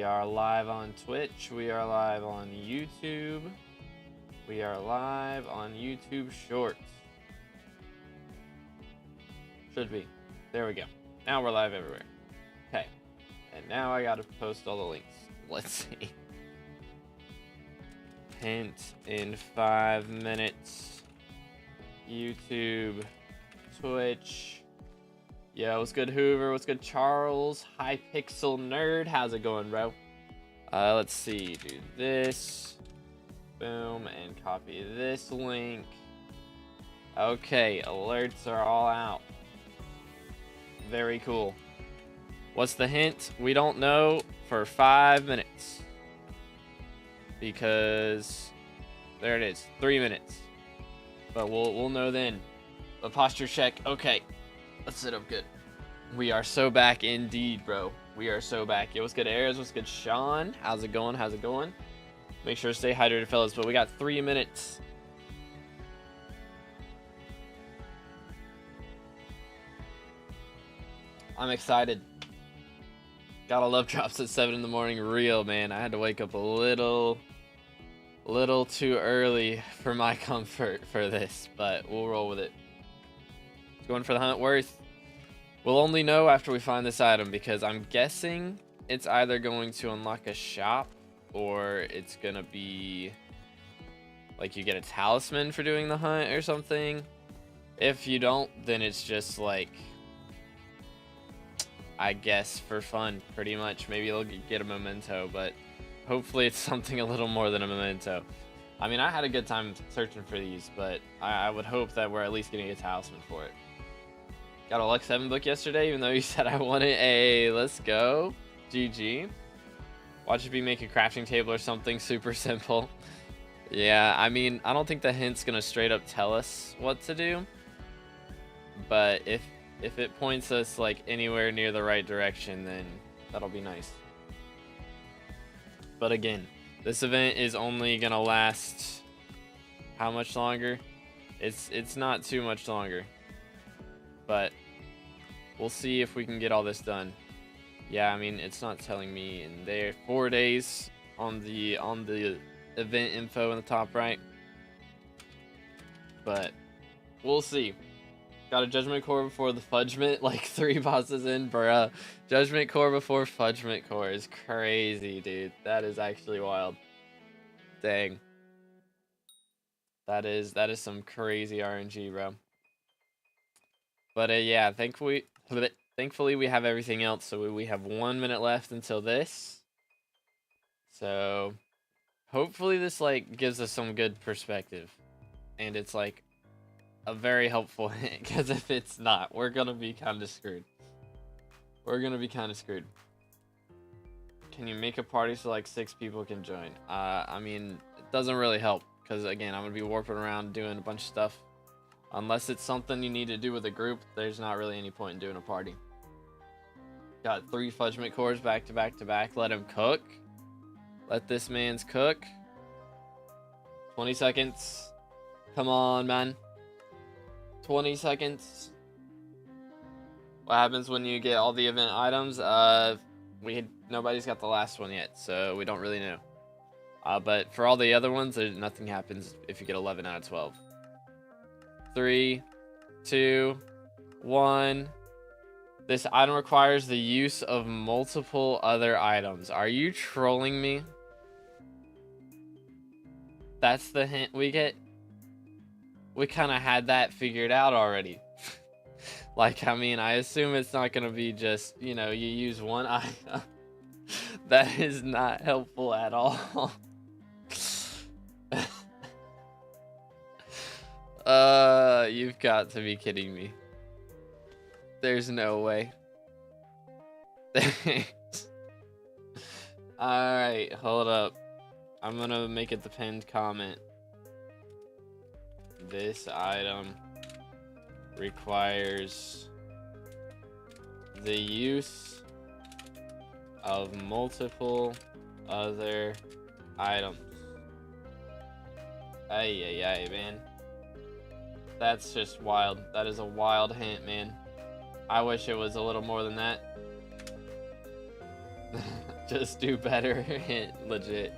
We are live on Twitch. We are live on YouTube. We are live on YouTube Shorts. Should be. There we go. Now we're live everywhere. Okay. And now I gotta post all the links. Let's see. Hint in 5 minutes. YouTube, Twitch. Yo, what's good, Hoover? What's good, Charles? Hypixel Nerd. How's it going, bro? Let's see. Do this. Boom. And copy this link. Okay, alerts are all out. Very cool. What's the hint? We don't know for 5 minutes. Because there it is. 3 minutes. But we'll know then. A posture check. Okay. Let's sit up good. We are so back indeed, bro. We are so back. Yo, what's good, Ayers? What's good, Sean? How's it going? How's it going? Make sure to stay hydrated, fellas. But we got 3 minutes. I'm excited. Gotta love drops at 7 in the morning. Real, man. I had to wake up a little too early for my comfort for this, but we'll roll with it. Going for the hunt worth. We'll only know after we find this item, because I'm guessing it's either going to unlock a shop or it's gonna be like you get a talisman for doing the hunt or something. If you don't, then it's just like, I guess, for fun, pretty much. Maybe you'll get a memento, but hopefully it's something a little more than a memento. I mean, I had a good time searching for these, but I would hope that we're at least getting a talisman for it. Got a Luck 7 book yesterday, even though you said I wanted a let's go. GG. Watch it be make a crafting table or something super simple. Yeah, I mean, I don't think the hint's gonna straight up tell us what to do. But if it points us like anywhere near the right direction, then that'll be nice. But again, this event is only gonna last how much longer? It's not too much longer. But we'll see if we can get all this done. Yeah, I mean, it's not telling me in there. 4 days on the event info in the top right. But we'll see. Got a Judgment Core before the Fudgment, like 3 bosses in, bruh. Judgment Core before Fudgment Core is crazy, dude. That is actually wild. Dang. That is some crazy RNG, bro. But yeah, thankfully we have everything else. So we have 1 minute left until this. So hopefully this like gives us some good perspective, and it's like a very helpful hint. Because if it's not, we're gonna be kind of screwed. We're gonna be kind of screwed. Can you make a party so like 6 people can join? I mean, it doesn't really help because again, I'm gonna be warping around doing a bunch of stuff. Unless it's something you need to do with a group, there's not really any point in doing a party. Got 3 Fudgment Cores back to back to back. Let him cook. Let this man's cook. 20 seconds. Come on, man. 20 seconds. What happens when you get all the event items? Nobody's got the last one yet, so we don't really know. But for all the other ones, nothing happens if you get 11 out of 12. 3, 2, 1. This item requires the use of multiple other items. Are you trolling me? That's the hint we get? We kind of had that figured out already. Like, I mean, I assume it's not going to be just, you know, you use one item. That is not helpful at all. You've got to be kidding me. There's no way. Alright, hold up. I'm gonna make it the pinned comment. This item requires the use of multiple other items. Ay, man. That's just wild. That is a wild hint, man. I wish it was a little more than that. Just do better. Hint, legit.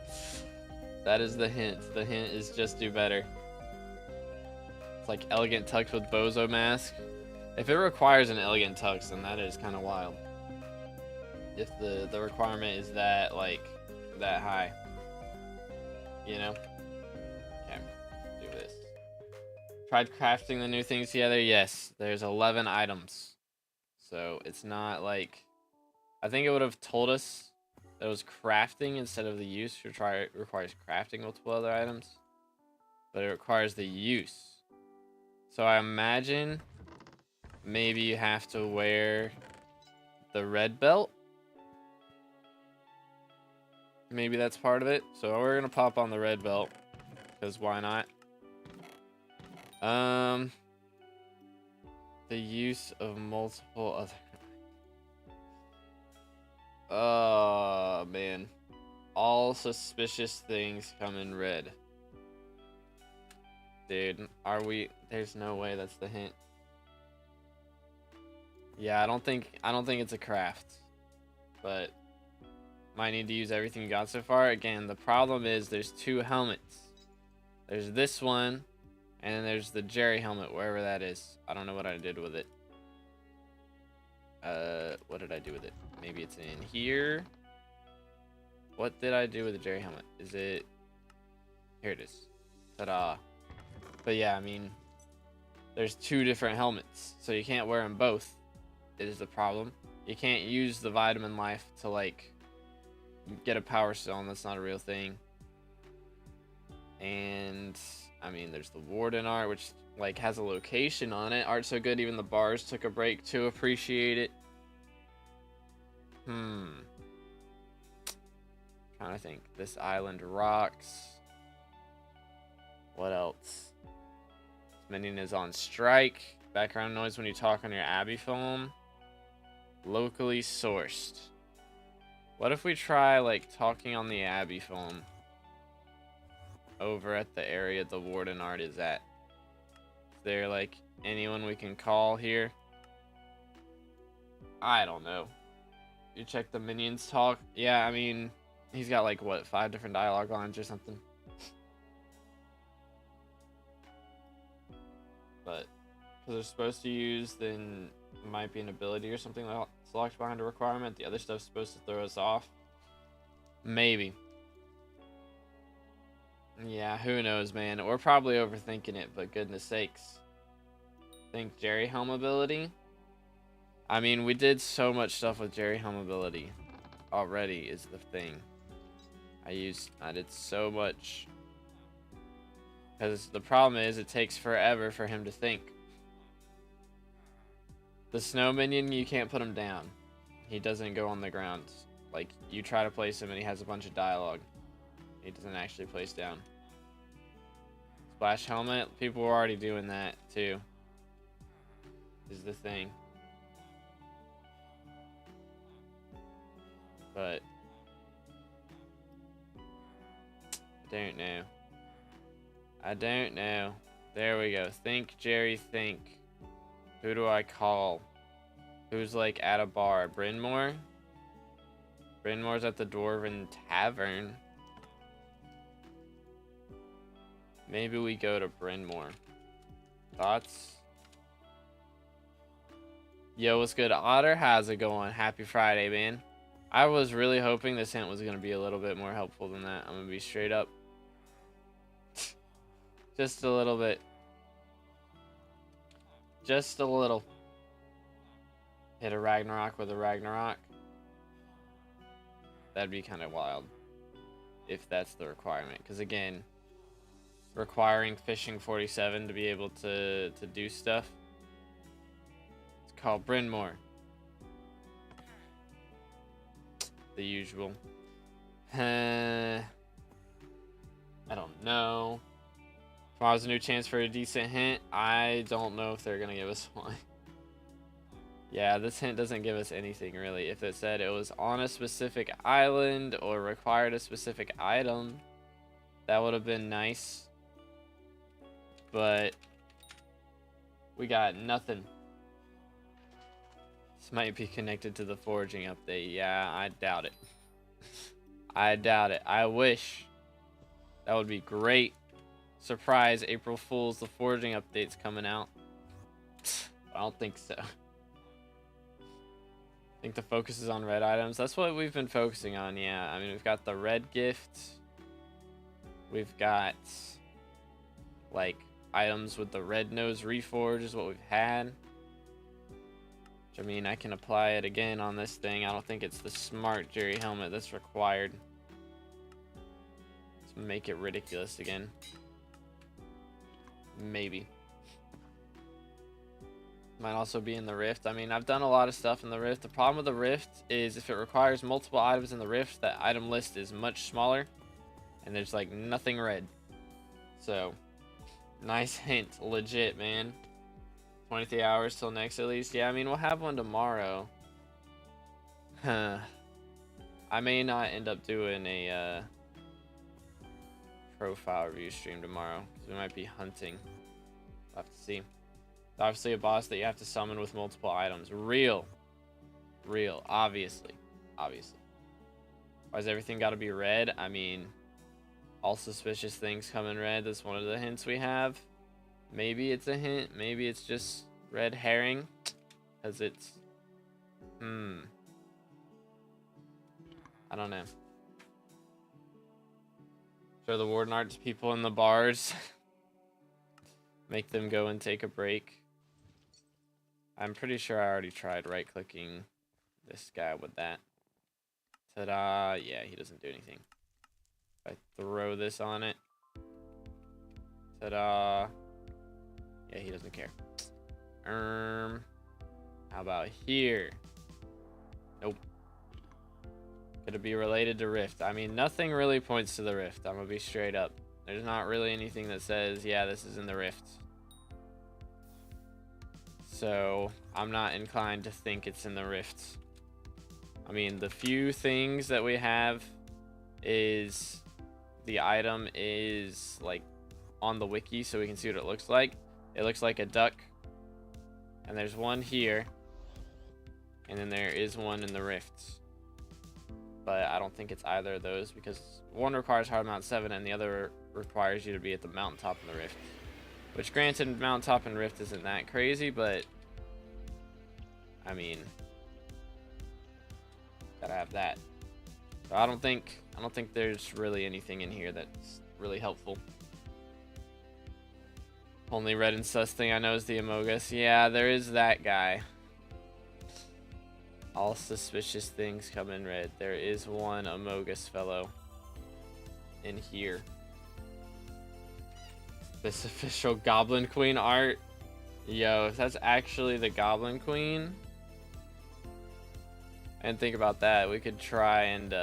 That is the hint. The hint is just do better. It's like elegant tux with bozo mask. If it requires an elegant tux, then that is kind of wild. If the requirement is that, like, that high. You know? Okay, let's do this. Tried crafting the new things together? Yes. There's 11 items. So it's not like... I think it would have told us that it was crafting instead of the use. It requires crafting multiple other items. But it requires the use. So I imagine maybe you have to wear the red belt. Maybe that's part of it. So we're going to pop on the red belt. Because why not? The use of multiple other... Oh, man. All suspicious things come in red. Dude, are we... There's no way that's the hint. Yeah, I don't think it's a craft. But might need to use everything you got so far. Again, the problem is there's two helmets. There's this one, and then there's the Jerry helmet, wherever that is. I don't know what I did with it. What did I do with it? Maybe it's in here. What did I do with the Jerry helmet? Is it... Here it is. Ta-da. But yeah, I mean, there's two different helmets, so you can't wear them both. It is the problem. You can't use the vitamin life to, like, get a power stone. That's not a real thing. And I mean, there's the warden art, which like has a location on it. Art so good, even the bars took a break to appreciate it. Trying to think. This island rocks. What else? This minion is on strike. Background noise when you talk on your Abbey phone. Locally sourced. What if we try like talking on the Abbey phone over at the area the warden art is at? Is there like anyone we can call here? I don't know. You check the minions talk. Yeah, I mean, he's got like what, 5 different dialogue lines or something. But because they're supposed to use, then it might be an ability or something like locked behind a requirement. The other stuff's supposed to throw us off. Maybe. Yeah, who knows, man. We're probably overthinking it, but goodness sakes. Think Jerry helm ability? I mean, we did so much stuff with Jerry helm ability already is the thing. I did so much. Because the problem is it takes forever for him to think. The snow minion, you can't put him down. He doesn't go on the ground. Like, you try to place him and he has a bunch of dialogue. He doesn't actually place down. Splash helmet, people were already doing that too. Is the thing. But I don't know. I don't know. There we go. Think, Jerry, think. Who do I call? Who's like at a bar? Brynmore? Brynmore's at the Dwarven Tavern. Maybe we go to Brynmore. Thoughts? Yo, what's good, Otter? How's it going? Happy Friday, man. I was really hoping this hint was going to be a little bit more helpful than that. I'm going to be straight up. Just a little bit. Just a little. Hit a Ragnarok with a Ragnarok. That'd be kind of wild. If that's the requirement. Because again, requiring fishing 47 to be able to do stuff. It's called Brynmore. The usual. I don't know. Tomorrow's a new chance for a decent hint. I don't know if they're going to give us one. Yeah, this hint doesn't give us anything really. If it said it was on a specific island or required a specific item, that would have been nice. But we got nothing. This might be connected to the foraging update. Yeah, I doubt it. I doubt it. I wish. That would be great. Surprise, April Fool's, the forging update's coming out. I don't think so. I think the focus is on red items. That's what we've been focusing on, yeah. I mean, we've got the red gift. We've got, like, items with the red nose reforge is what we've had. Which, I mean, I can apply it again on this thing. I don't think it's the smart Jerry helmet that's required. Let's make it ridiculous again. Maybe. Might also be in the Rift. I mean, I've done a lot of stuff in the Rift. The problem with the Rift is if it requires multiple items in the Rift, that item list is much smaller. And there's like nothing red. So, nice hint. Legit, man. 23 hours till next at least. Yeah, I mean, we'll have one tomorrow. I may not end up doing a profile review stream tomorrow. Because we might be hunting. We'll have to see. Obviously a boss that you have to summon with multiple items. Real. Obviously. Why is everything got to be red? I mean, all suspicious things come in red. That's one of the hints we have. Maybe it's a hint. Maybe it's just red herring. Because it's... I don't know. Show the warden art to people in the bars. Make them go and take a break. I'm pretty sure I already tried right-clicking this guy with that. Ta-da! Yeah, he doesn't do anything. If I throw this on it. Ta-da! Yeah, he doesn't care. How about here? Nope. Could it be related to Rift? I mean, nothing really points to the Rift. I'm gonna be straight up. There's not really anything that says, yeah, this is in the Rift. So, I'm not inclined to think it's in the Rift. I mean, the few things that we have is the item is, like, on the wiki so we can see what it looks like. It looks like a duck. And there's one here. And then there is one in the Rift. But I don't think it's either of those because one requires hard mount 7 and the other requires you to be at the mountaintop in the Rift. Which granted, mountaintop and Rift isn't that crazy, but I mean, gotta have that. So I don't think there's really anything in here that's really helpful. Only red and sus thing I know is the Amogus. Yeah, there is that guy. All suspicious things come in red. There is one Amogus fellow in here. This official Goblin Queen art. Yo, if that's actually the Goblin Queen. And think about that. We could try and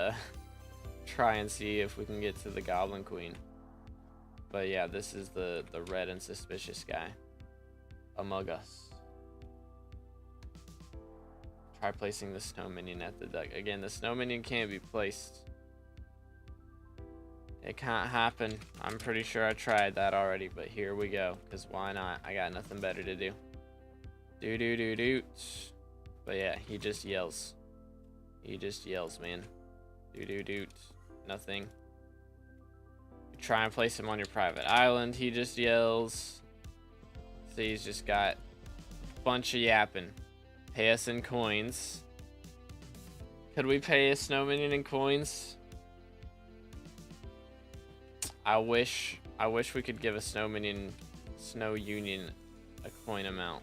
see if we can get to the Goblin Queen. But yeah, this is the red and suspicious guy. Among Us. Try placing the snow minion at the duck. Again, the snow minion can't be placed. It can't happen. I'm pretty sure I tried that already, but here we go. Because why not? I got nothing better to do. Do. But yeah, he just yells. He just yells, man. Do. Nothing. You try and place him on your private island. He just yells. See, he's just got a bunch of yapping. Pay us in coins. Could we pay a snow minion in coins? I wish we could give a snow union a coin amount.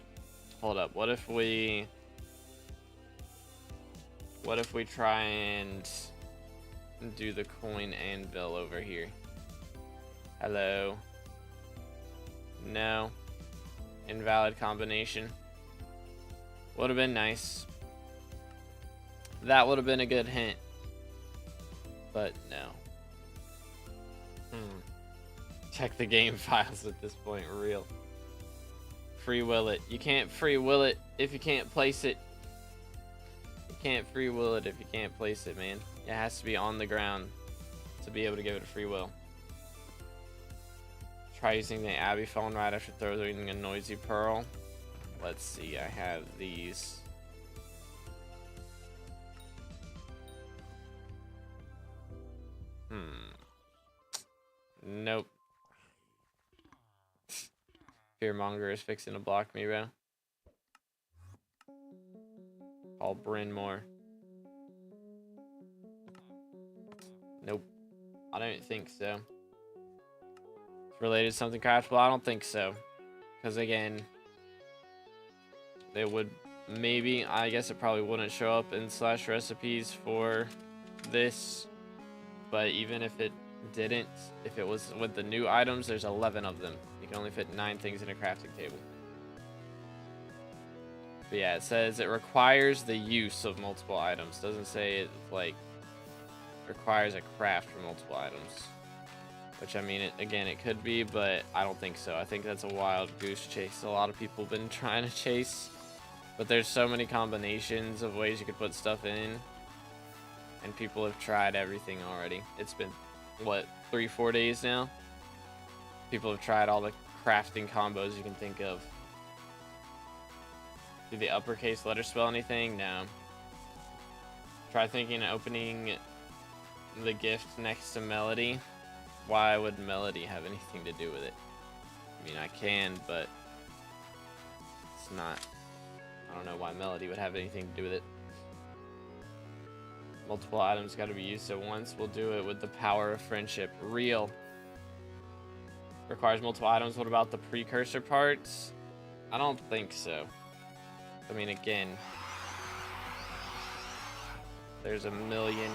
Hold up. What if we try and do the coin anvil over here? Hello. No. Invalid combination. Would have been nice. That would have been a good hint. But no. Check the game files at this point. Real. Free will it. You can't free will it if you can't place it. You can't free will it if you can't place it, man. It has to be on the ground to be able to give it a free will. Try using the Abbey phone right after throwing a noisy pearl. Let's see, I have these. Nope. Fearmonger is fixing to block me, bro. I'll Bryn more. Nope. I don't think so. It's related to something craftable? I don't think so. Because again, they would maybe, I guess it probably wouldn't show up in slash recipes for this. But even if it didn't, if it was with the new items, there's 11 of them. You can only fit 9 things in a crafting table. But yeah, it says it requires the use of multiple items. Doesn't say it like requires a craft for multiple items. Which, I mean, again, it could be, but I don't think so. I think that's a wild goose chase. A lot of people have been trying to chase. But there's so many combinations of ways you could put stuff in. And people have tried everything already. It's been, what, 3-4 days now? People have tried all the crafting combos you can think of. Do the uppercase letter spell anything? No. Try thinking of opening the gift next to Melody. Why would Melody have anything to do with it? I mean, I can, but it's not. I don't know why Melody would have anything to do with it. Multiple items got to be used at once. We'll do it with the power of friendship. Real. Requires multiple items. What about the precursor parts? I don't think so. I mean, again, there's a million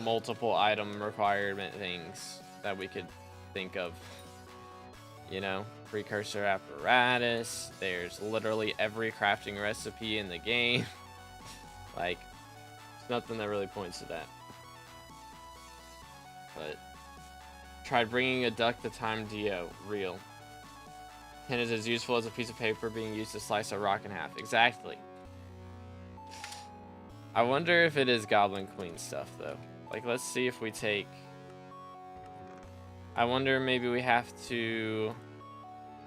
multiple item requirement things that we could think of. You know, precursor apparatus. There's literally every crafting recipe in the game. Like, there's nothing that really points to that. But tried bringing a duck to time Dio. Real. Tin is as useful as a piece of paper being used to slice a rock in half. Exactly. I wonder if it is Goblin Queen stuff, though. Like, let's see if we take... I wonder maybe we have to...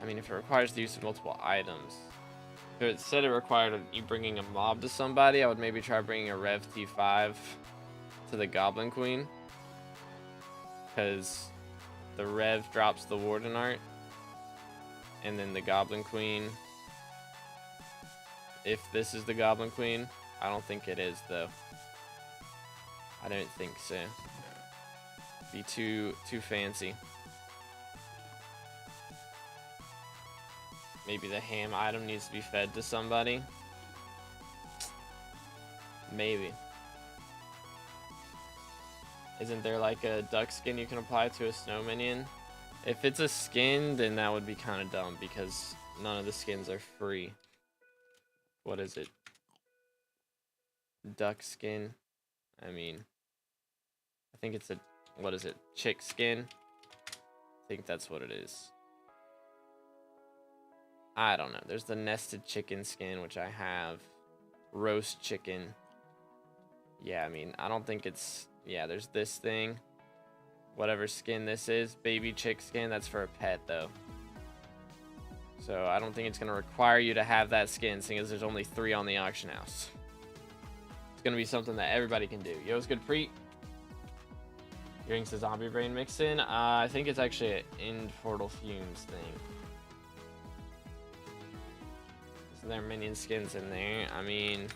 I mean, if it requires the use of multiple items. If it said it required you bringing a mob to somebody, I would maybe try bringing a Rev T5 to the Goblin Queen. Because the Rev drops the Warden art. And then the Goblin Queen, if this is the Goblin Queen, I don't think it is, though. I don't think so. Be too fancy. Maybe the ham item needs to be fed to somebody. Maybe. Isn't there like a duck skin you can apply to a snow minion? If it's a skin, then that would be kind of dumb because none of the skins are free. What is it? Duck skin. I mean, I think it's a, what is it? Chick skin? I think that's what it is. I don't know. There's the nested chicken skin, which I have. Roast chicken. Yeah, I mean, I don't think it's, yeah, there's this thing. Whatever skin this is, baby chick skin, that's for a pet though. So I don't think it's gonna require you to have that skin, seeing as there's only 3 on the auction house. It's gonna be something that everybody can do. Yo, it's good Preet. Drinks a zombie brain mix in. I think it's actually an end portal fumes thing. So there are minion skins in there. I mean,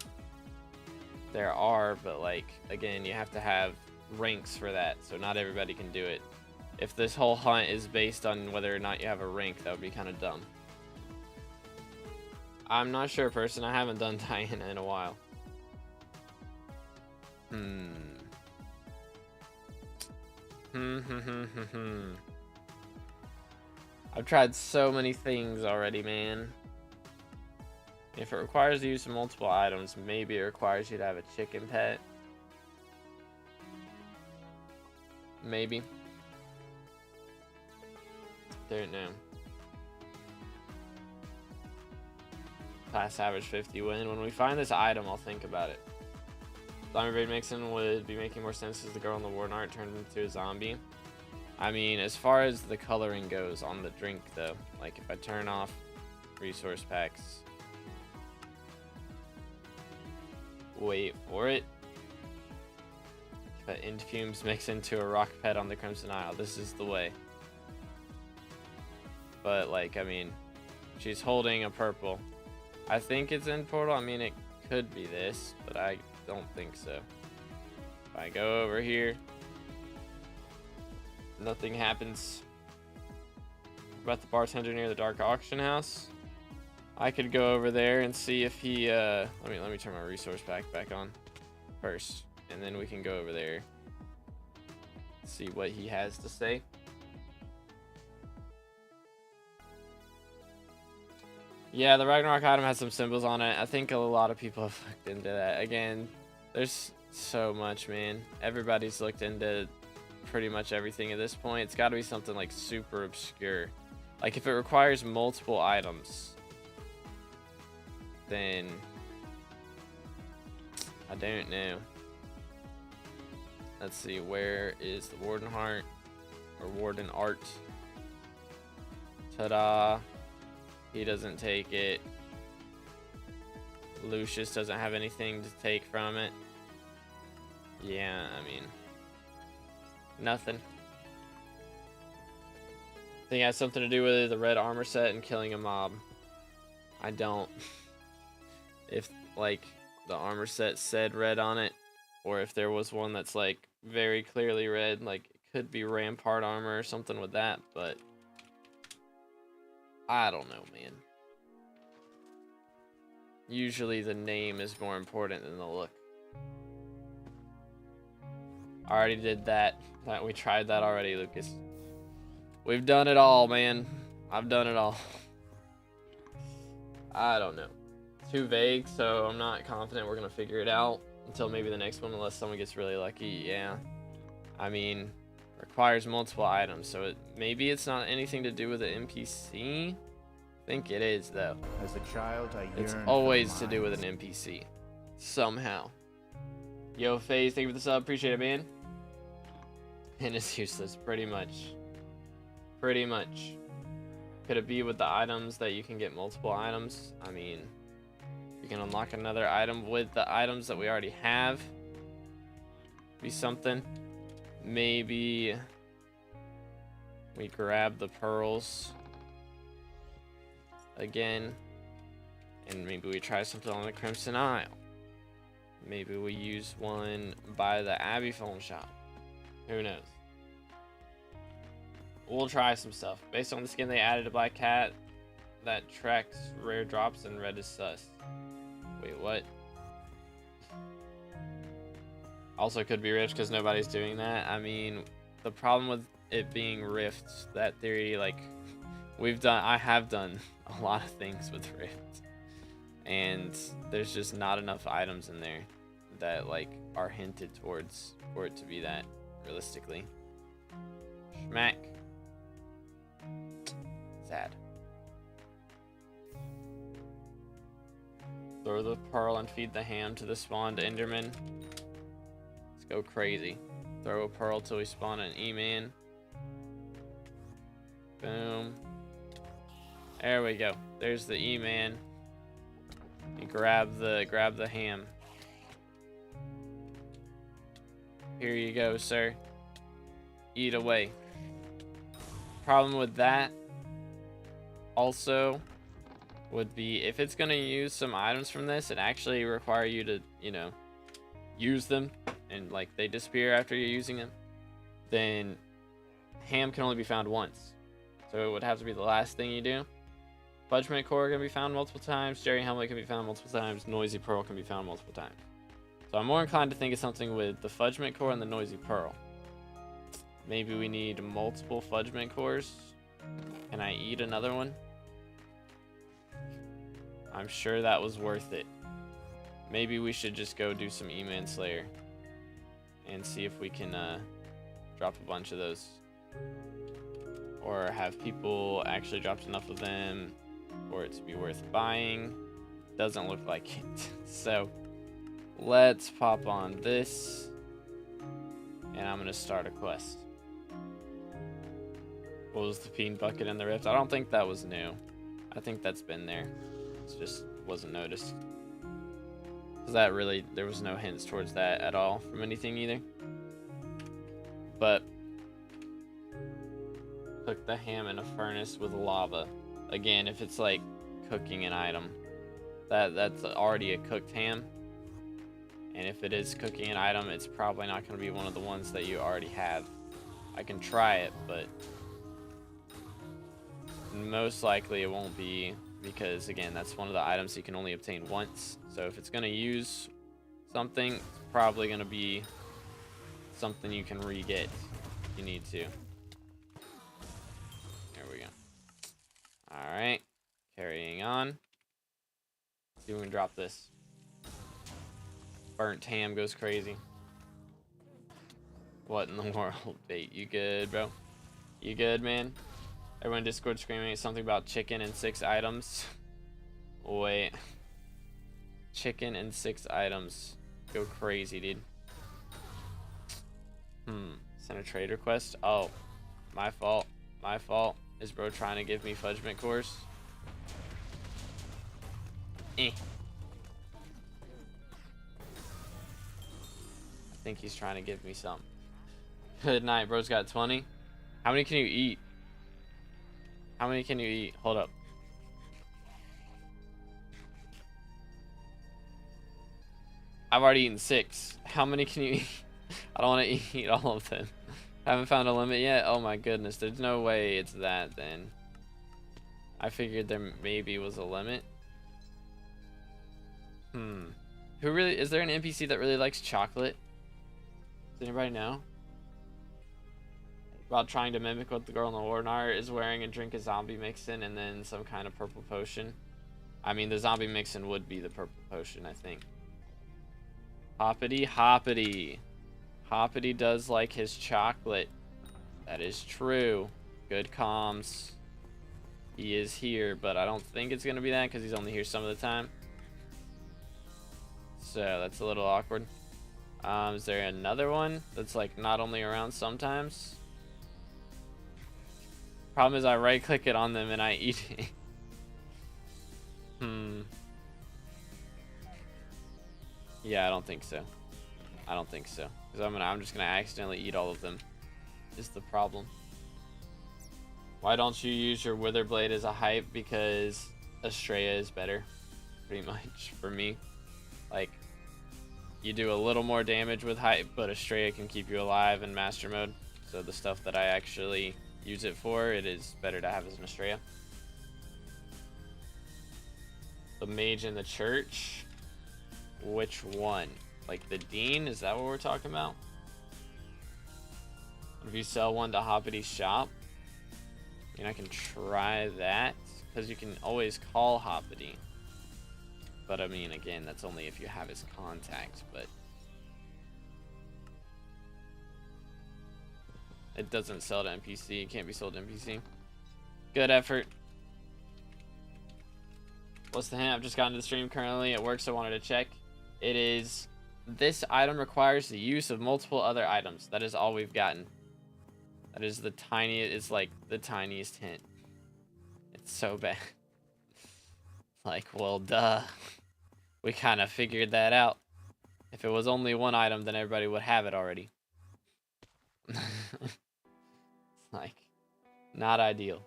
there are, but like, again, you have to have ranks for that, so not everybody can do it. If this whole hunt is based on whether or not you have a rank, that would be kind of dumb. I'm not sure, person. I haven't done Diana in a while. I've tried so many things already, man. If it requires the use of multiple items, maybe it requires you to have a chicken pet. Maybe. Don't know. Class average 50 win. When we find this item, I'll think about it. Zombie Braid Mixin would be making more sense as the girl in the Warden art turned into a zombie. I mean, as far as the coloring goes on the drink, though, like if I turn off resource packs, wait for it. Pet Ind fumes mix into a rock pet on the Crimson Isle. This is the way. But, like, I mean, she's holding a purple. I think it's in portal. I mean, it could be this, but I don't think so. If I go over here, nothing happens. About the bartender near the dark auction house. I could go over there and see if he, let me turn my resource pack back on first. And then we can go over there, see what he has to say. Yeah, the Ragnarok item has some symbols on it. I think a lot of people have looked into that. Again, there's so much, man. Everybody's looked into pretty much everything at this point. It's got to be something like super obscure. Like if it requires multiple items, then I don't know. Let's see, where is the Warden Heart or Warden Art? Ta-da. He doesn't take it. Lucius doesn't have anything to take from it. Yeah, I mean, nothing. I think it has something to do with the red armor set and killing a mob. I don't. If, like, the armor set said red on it, or if there was one that's, like, very clearly red, like, it could be Rampart armor or something with that, but I don't know, man. Usually the name is more important than the look. I already did that. We tried that already, Lucas. We've done it all, man. I've done it all. I don't know. Too vague, so I'm not confident we're going to figure it out until maybe the next one, unless someone gets really lucky. Yeah. I mean, requires multiple items, so maybe it's not anything to do with the NPC. I think it is, though. As a child, it's always to do with an NPC. Somehow. Yo, FaZe, thank you for the sub. Appreciate it, man. And it's useless, pretty much. Pretty much. Could it be with the items that you can get multiple items? I mean, you can unlock another item with the items that we already have. Be something. Maybe we grab the pearls again, and maybe we try something on the Crimson Isle. Maybe we use one by the Abbey phone shop. Who knows? We'll try some stuff. Based on the skin they added to Black Cat that tracks rare drops and red is sus. Wait, what? Also could be Rift because nobody's doing that. I mean, the problem with it being Rift, that theory, like, I have done a lot of things with Rift. And there's just not enough items in there that, like, are hinted towards for it to be that, realistically. Schmack. Sad. Throw the pearl and feed the ham to the spawned Enderman. Let's go crazy. Throw a pearl till we spawn an E-Man. Boom. There we go. There's the E-Man. You grab the ham. Here you go, sir. Eat away. Problem with that also would be if it's gonna use some items from this, it actually require you to, you know, use them and like they disappear after you're using them, then ham can only be found once. So it would have to be the last thing you do. Fudgment core can be found multiple times, Jerry helmet can be found multiple times, noisy pearl can be found multiple times. So I'm more inclined to think of something with the Fudgment core and the noisy pearl. Maybe we need multiple Fudgment cores. Can I eat another one? I'm sure that was worth it. Maybe we should just go do some E-Man Slayer and see if we can drop a bunch of those. Or have people actually dropped enough of them for it to be worth buying. Doesn't look like it. So let's pop on this and I'm gonna start a quest. What was the peen bucket in the rift? I don't think that was new. I think that's been there. It just wasn't noticed. Cause that really, there was no hints towards that at all from anything either. But cook the ham in a furnace with lava. Again, if it's like cooking an item, that's already a cooked ham. And if it is cooking an item, it's probably not going to be one of the ones that you already have. I can try it, but most likely it won't be, because again, that's one of the items you can only obtain once. So if it's going to use something, it's probably going to be something you can re-get if you need to. There we go. Alright, carrying on. Let's see if we can drop this. Burnt ham goes crazy. What in the world, Bait? You good, bro? You good, man? Everyone in Discord screaming something about chicken and 6 items. Wait. Chicken and 6 items. Go crazy, dude. Send a trade request? Oh. My fault. My fault. Is bro trying to give me fudgment cores? I think he's trying to give me some. Good night, bro's got 20. How many can you eat? How many can you eat? Hold up. I've already eaten 6. How many can you eat? I don't want to eat all of them. Haven't found a limit yet? Oh my goodness, there's no way it's that then. I figured there maybe was a limit. Who really, is there an NPC that really likes chocolate? Does anybody know? About trying to mimic what the girl in the Warnar is wearing and drink a zombie mixin and then some kind of purple potion. I mean, the zombie mixin would be the purple potion, I think. Hoppity hoppity. Hoppity does like his chocolate. That is true. Good comms. He is here, but I don't think it's going to be that because he's only here some of the time. So that's a little awkward. Is there another one that's like not only around sometimes? Problem is I right click it on them and I eat it. Yeah, I don't think so. I don't think so. Because I'm just gonna accidentally eat all of them. Is the problem. Why don't you use your Wither Blade as a hype? Because Estrella is better. Pretty much for me. Like, you do a little more damage with hype, but Estrella can keep you alive in master mode. So the stuff that I actually use it for, it is better to have as an Estrella. The mage in the church. Which one? Like the dean? Is that what we're talking about? If you sell one to Hoppity's shop, I mean, I can try that because you can always call Hoppity. But I mean, again, that's only if you have his contact. But it doesn't sell to NPC. It can't be sold to NPC. Good effort. What's the hint? I've just gotten to the stream currently at work, so I wanted to check. It is, this item requires the use of multiple other items. That is all we've gotten. That is the tiniest, it's like the tiniest hint. It's so bad. Like, well, duh. We kind of figured that out. If it was only one item, then everybody would have it already. Like, not ideal.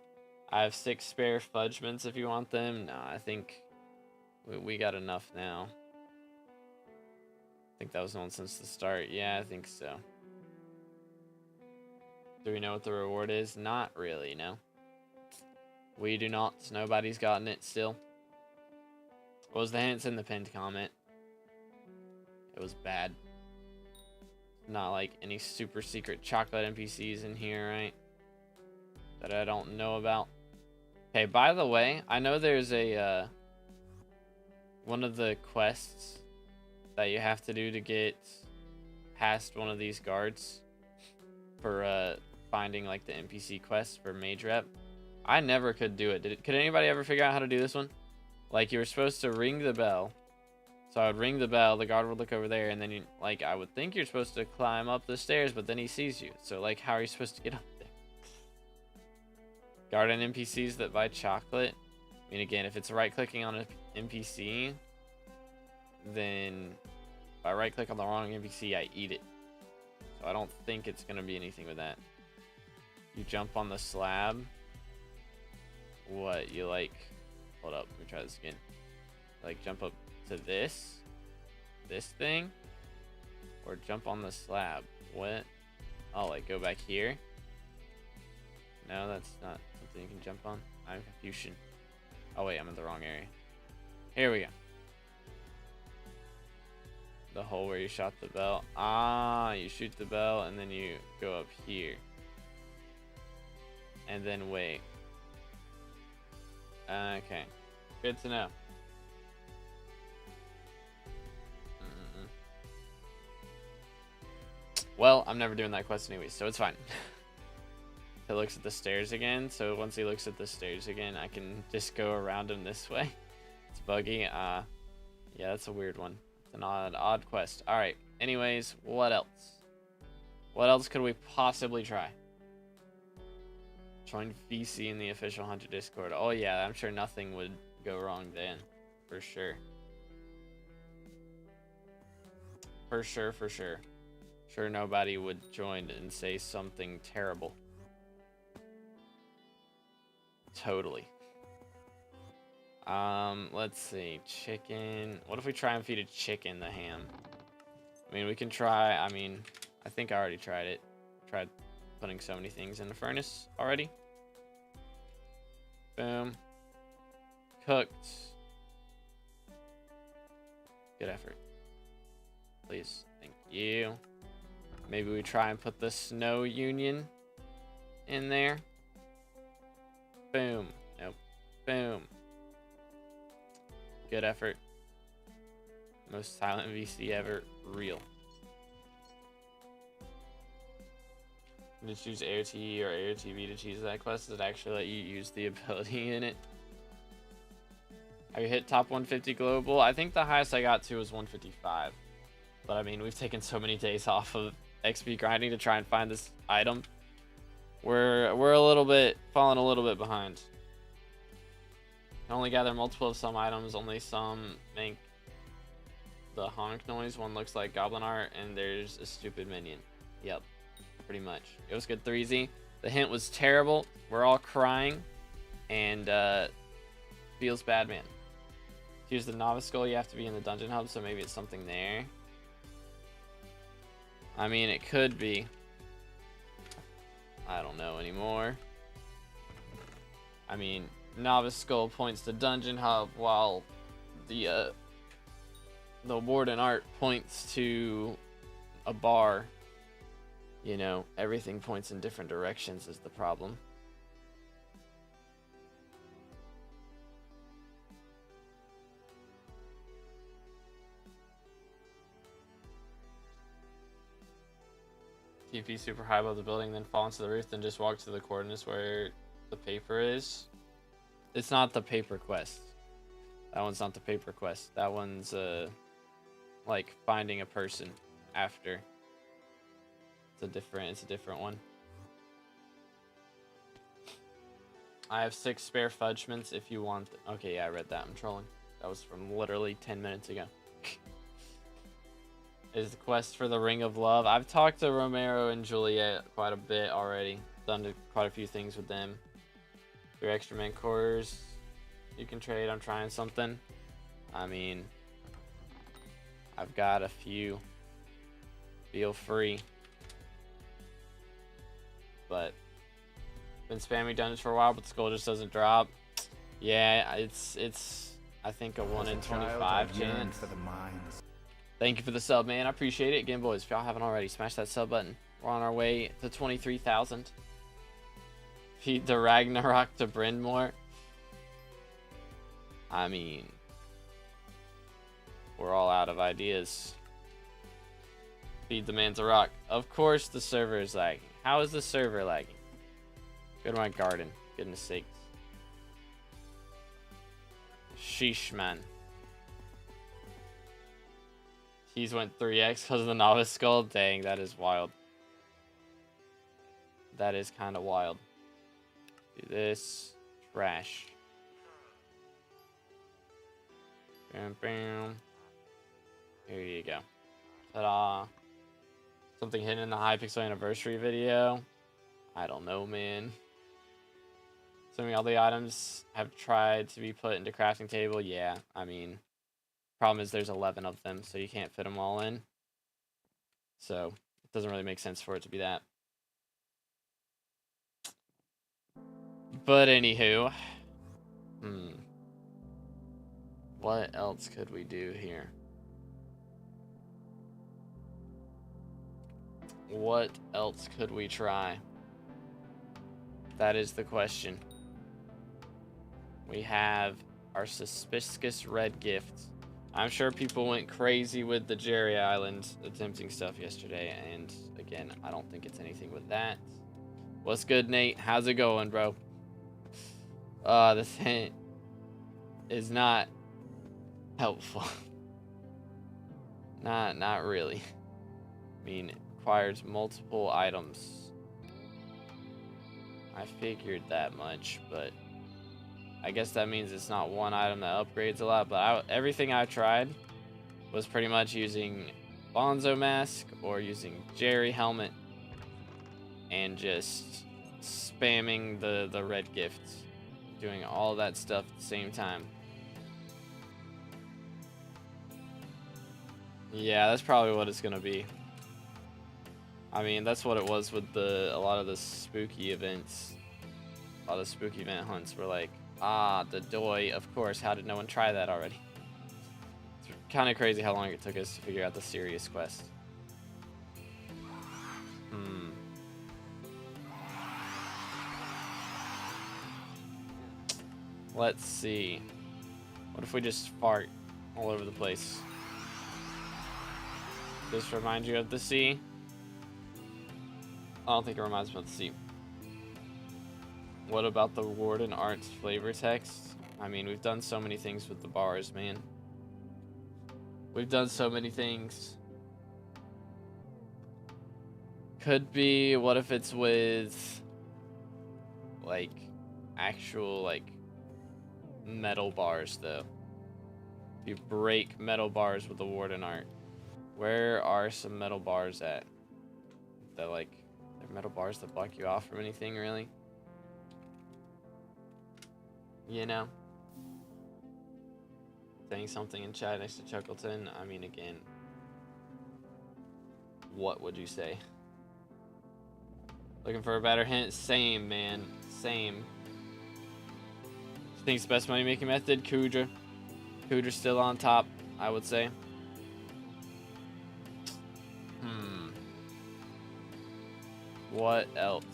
I have 6 spare fudgements if you want them. No, I think we got enough now. I think that was known since the start. Yeah, I think so. Do we know what the reward is? Not really, no. We do not. Nobody's gotten it still. What was the hint? It's in the pinned comment. It was bad. Not like any super secret chocolate NPCs in here, right? That I don't know about. Okay, by the way, I know there's a one of the quests that you have to do to get past one of these guards for finding like the NPC quest for mage rep. I never could do it. Could anybody ever figure out how to do this one? Like, you were supposed to ring the bell. So I would ring the bell, the guard would look over there, and then you, like, I would think you're supposed to climb up the stairs, but then he sees you. So like, how are you supposed to get up there? Guard and NPCs that buy chocolate. I mean, again, if it's right clicking on an NPC, then if I right click on the wrong NPC, I eat it. So I don't think it's gonna be anything with that. You jump on the slab. What, you like, hold up, let me try this again. Like jump up to this thing, or jump on the slab. What? Oh, like go back here? No, that's not something you can jump on. I'm confusion. Oh wait, I'm in the wrong area. Here we go. The hole where you shot the bell. Ah, you shoot the bell and then you go up here. And then wait. Okay. Good to know. Well, I'm never doing that quest anyway, so it's fine. He looks at the stairs again, so once he looks at the stairs again, I can just go around him this way. It's buggy. Yeah, that's a weird one. It's an odd quest. Alright, anyways, what else? What else could we possibly try? Join VC in the official Hunter Discord. Oh yeah, I'm sure nothing would go wrong then. For sure. For sure, for sure. Sure nobody would join and say something terrible. Totally. Let's see. Chicken. What if we try and feed a chicken the ham? I mean, we can try. I mean, I think I already tried it. Tried putting so many things in the furnace already. Boom. Cooked. Good effort. Please. Thank you. Maybe we try and put the snow union in there. Boom. Nope. Boom. Good effort. Most silent VC ever. Real. You just choose AOT or AOTV to choose that quest. Does it actually let you use the ability in it? Have you hit top 150 global? I think the highest I got to was 155. But I mean, we've taken so many days off of XP grinding to try and find this item. We're a little bit falling a little bit behind. Can only gather multiple of some items. Only some make the honk noise. One looks like goblin art, and there's a stupid minion. Yep, pretty much. It was good 3Z. The hint was terrible. We're all crying, and feels bad, man. To use the novice skull, you have to be in the dungeon hub, so maybe it's something there. I mean, it could be. I don't know anymore. I mean, novice skull points to dungeon hub, while the warden art points to a bar. You know, everything points in different directions is the problem. TP super high above the building, then fall into the roof, then just walk to the coordinates where the paper is. It's not the paper quest. That one's not the paper quest. That one's like finding a person after. It's a different one. I have 6 spare fudgements if you want. Okay, yeah, I read that. I'm trolling. That was from literally 10 minutes ago. Is the quest for the Ring of Love. I've talked to Romero and Juliet quite a bit already. Done quite a few things with them. 3 extra man cores you can trade. I'm trying something. I mean, I've got a few. Feel free. But been spamming dungeons for a while, but the skull just doesn't drop. Yeah, it's I think a 1 in 25 chance. Thank you for the sub, man. I appreciate it. Again, boys, if y'all haven't already, smash that sub button. We're on our way to 23,000. Feed the Ragnarok to Brynmore. I mean, we're all out of ideas. Feed the man to rock. Of course the server is lagging. How is the server lagging? Go to my garden. Goodness sakes. Sheesh, man. He's went 3x because of the novice skull. Dang, that is wild. That is kind of wild. Do this. Trash. Bam, bam. Here you go. Ta-da. Something hidden in the Hypixel anniversary video. I don't know, man. Assuming all the items have tried to be put into crafting table. Yeah, I mean, problem is there's 11 of them, so you can't fit them all in. So it doesn't really make sense for it to be that. But anywho, what else could we do here? What else could we try? That is the question. We have our suspicious red gift. I'm sure people went crazy with the Jerry Island attempting stuff yesterday, and again, I don't think it's anything with that. What's good, Nate? How's it going, bro? This hint is not helpful. Not really. I mean, it requires multiple items. I figured that much, but I guess that means it's not one item that upgrades a lot. But everything I tried was pretty much using Bonzo Mask or using Jerry Helmet and just spamming the red gifts, doing all that stuff at the same time. Yeah, that's probably what it's gonna be. I mean, that's what it was with a lot of the spooky events. A lot of spooky event hunts were like, the Doi, of course, how did no one try that already? It's kind of crazy how long it took us to figure out the serious quest. Let's see. What if we just fart all over the place? Just remind you of the sea? I don't think it reminds me of the sea. What about the Warden Arts flavor text? I mean, we've done so many things with the bars, man. We've done so many things. Could be, what if it's with, like, actual, like, metal bars, though? If you break metal bars with the Warden Art. Where are some metal bars at? That, like, they're metal bars that block you off from anything, really? You know? Saying something in chat next to Chuckleton. I mean, again, what would you say? Looking for a better hint? Same, man. Same. Think's the best money making method? Kudra. Kudra's still on top, I would say. What else?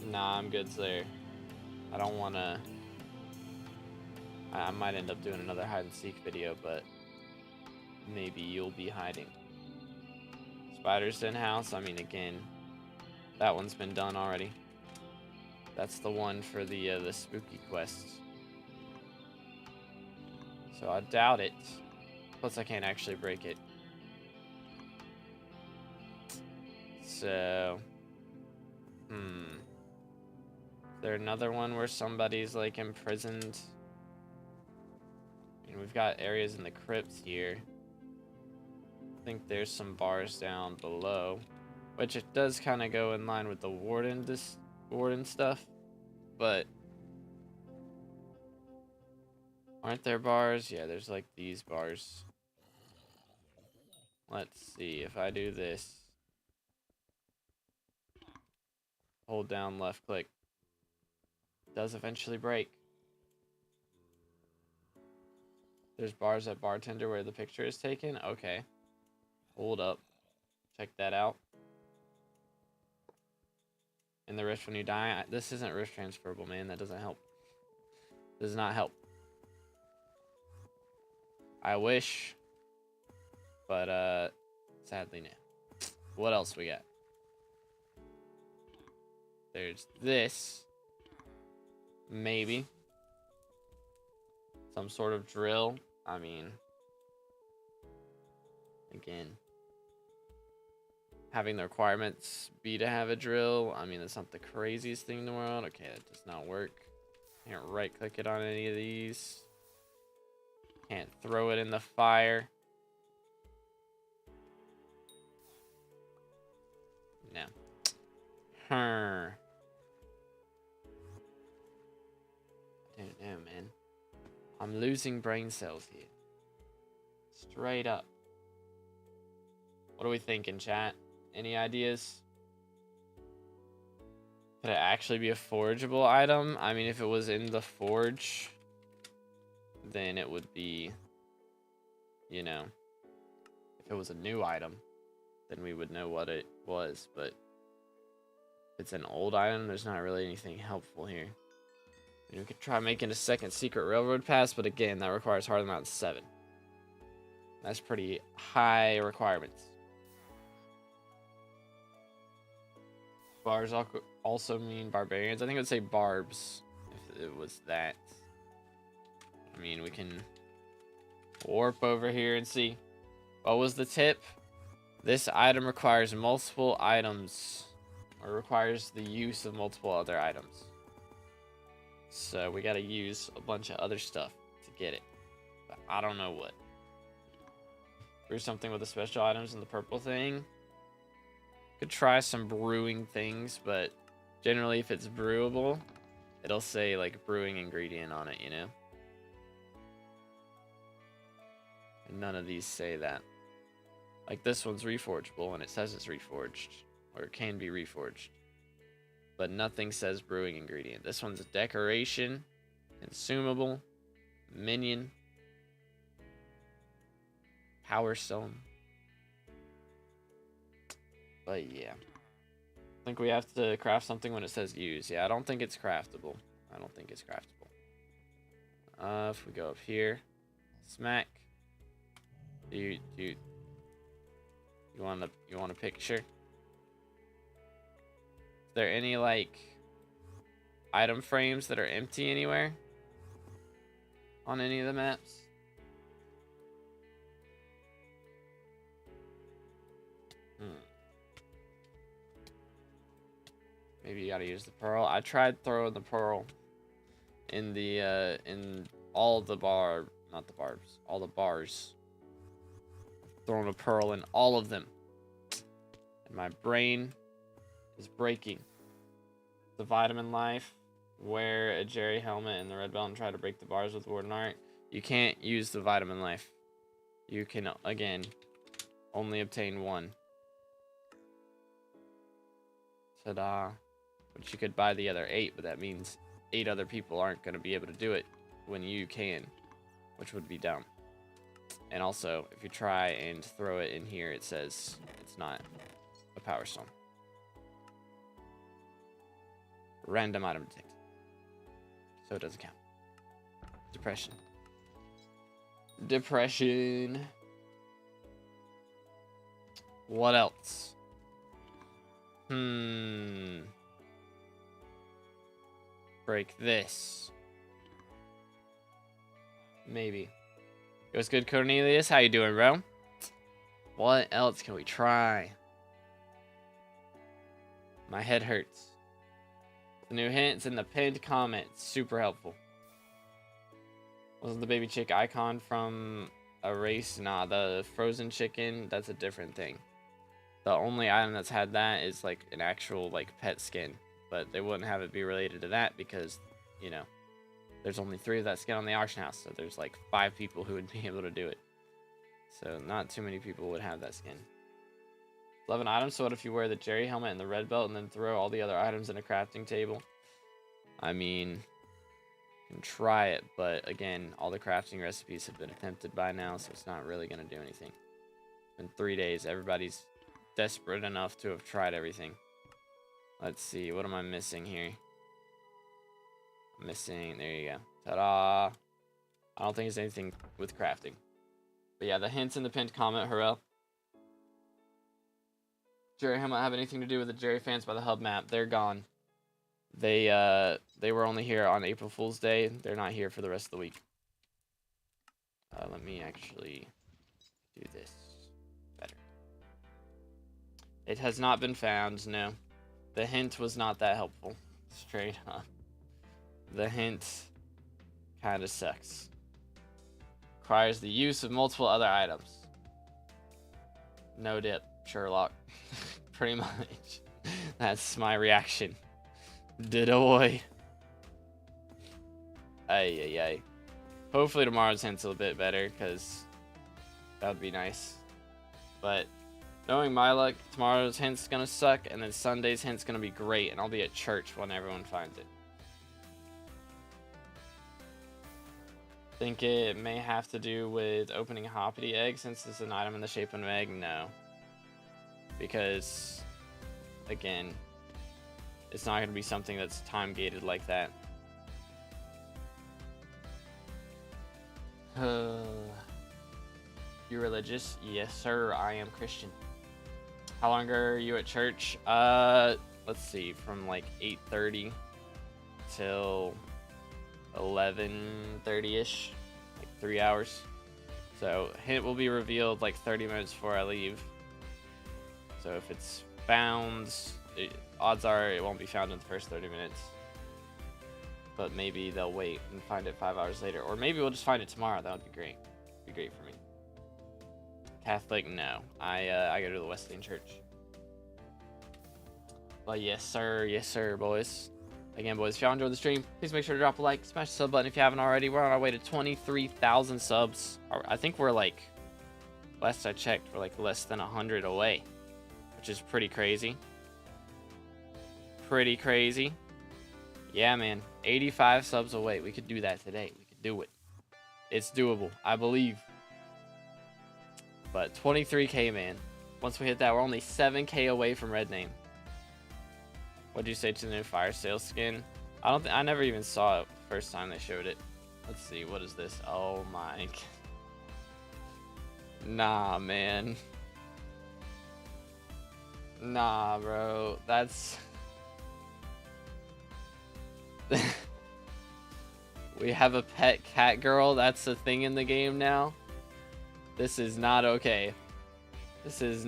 Nah, I'm good there. I don't want to... I might end up doing another hide and seek video, but maybe you'll be hiding. Spiders in house. I mean, again, that one's been done already. That's the one for the spooky quests. So I doubt it. Plus, I can't actually break it. So, is there another one where somebody's like imprisoned? I mean, we've got areas in the crypts here. I think there's some bars down below, which it does kind of go in line with the warden stuff, but aren't there bars? Yeah, there's like these bars. Let's see if I do this. Hold down left click. It does eventually break. There's bars at bartender where the picture is taken. Okay. Hold up. Check that out. In the rift when you die. This isn't rift transferable, man. That doesn't help. Does not help. I wish. But, sadly, no. What else we got? There's this. Maybe. Some sort of drill. I mean, again, having the requirements be to have a drill. I mean, that's not the craziest thing in the world. Okay, that does not work. Can't right click it on any of these. Can't throw it in the fire. Her. I don't know, man. I'm losing brain cells here. Straight up. What are we thinking, chat? Any ideas? Could it actually be a forgeable item? I mean, if it was in the forge, then it would be, you know, if it was a new item, then we would know what it was. But if it's an old item, there's not really anything helpful here. And we could try making a second secret railroad pass, but again, that requires harder than 7. That's pretty high requirements. Bars also mean barbarians. I think it would say barbs if it was that. I mean, we can warp over here and see. What was the tip? This item requires multiple items, or requires the use of multiple other items. So we gotta use a bunch of other stuff to get it. But I don't know what. Brew something with the special items and the purple thing. Could try some brewing things, but generally if it's brewable, it'll say like brewing ingredient on it, you know? And none of these say that. Like this one's reforgeable and it says it's reforged, or it can be reforged. But nothing says brewing ingredient. This one's a decoration, consumable, minion, power stone. But yeah, I think we have to craft something when it says use. Yeah, I don't think it's craftable. I don't think it's craftable. If we go up here, smack. You want a picture? Is there any like item frames that are empty anywhere on any of the maps? Maybe you gotta use the pearl. I tried throwing the pearl in the in all the not the barbs, all the bars. Throwing a pearl in all of them. And my brain is breaking. The vitamin life. Wear a Jerry helmet and the red belt and try to break the bars with Warden Art. You can't use the vitamin life. You can, again, only obtain 1. Ta-da. But you could buy the other 8, but that means 8 other people aren't going to be able to do it when you can, which would be dumb. And also, if you try and throw it in here, it says it's not a power stone. Random item detected. So it doesn't count. Depression. Depression. What else? Break this. Maybe. It was good, Cornelius. How you doing, bro? What else can we try? My head hurts. The new hints and the pinned comments. Super helpful. Wasn't the baby chick icon from a race? Nah, the frozen chicken, that's a different thing. The only item that's had that is like an actual like pet skin. But they wouldn't have it be related to that because, you know, there's only 3 of that skin on the auction house. So there's like 5 people who would be able to do it. So not too many people would have that skin. 11 items. So what if you wear the Jerry helmet and the red belt and then throw all the other items in a crafting table? I mean, you can try it, but again, all the crafting recipes have been attempted by now, so it's not really going to do anything. It's been 3 days. Everybody's desperate enough to have tried everything. Let's see. What am I missing here? I'm missing. There you go. Ta-da. I don't think it's anything with crafting. But yeah, the hints in the pinned comment, Harrell. Jerry helmet have anything to do with the Jerry fans by the hub map? They're gone. They were only here on April Fool's Day. They're not here for the rest of the week. Let me actually do this better. It has not been found, no. The hint was not that helpful. Straight up. The hint kind of sucks. Requires the use of multiple other items. No dip, Sherlock. Pretty much. That's my reaction. Didoy. Ay. Hopefully tomorrow's hint's a little bit better, because that would be nice. But knowing my luck, tomorrow's hint's gonna suck, and then Sunday's hint's gonna be great, and I'll be at church when everyone finds it. Think it may have to do with opening a hoppity egg since it's an item in the shape of an egg? No. Because, again, it's not going to be something that's time gated like that. You religious? Yes, sir. I am Christian. How long are you at church? Let's see, from like 8:30 till 11:30ish, like 3 hours. So hint will be revealed like 30 minutes before I leave. So if it's found, odds are it won't be found in the first 30 minutes. But maybe they'll wait and find it 5 hours later, or maybe we'll just find it tomorrow. That would be great. Be great for me. Catholic? No. I go to the Wesleyan Church. But yes sir, boys. Again, boys, if y'all enjoyed the stream, please make sure to drop a like, smash the sub button if you haven't already. We're on our way to 23,000 subs. I think we're like, last I checked, we're like less than 100 away, which is pretty crazy. Pretty crazy. Yeah, man, 85 subs away. We could do that today. We could do it. It's doable, I believe. But 23K, man. Once we hit that, we're only 7K away from red name. What'd you say to the new fire sale skin? I never even saw it the first time they showed it. Let's see, what is this? Oh my. Nah, man. Nah, bro. That's... We have a pet cat girl. That's a thing in the game now. This is not okay. That is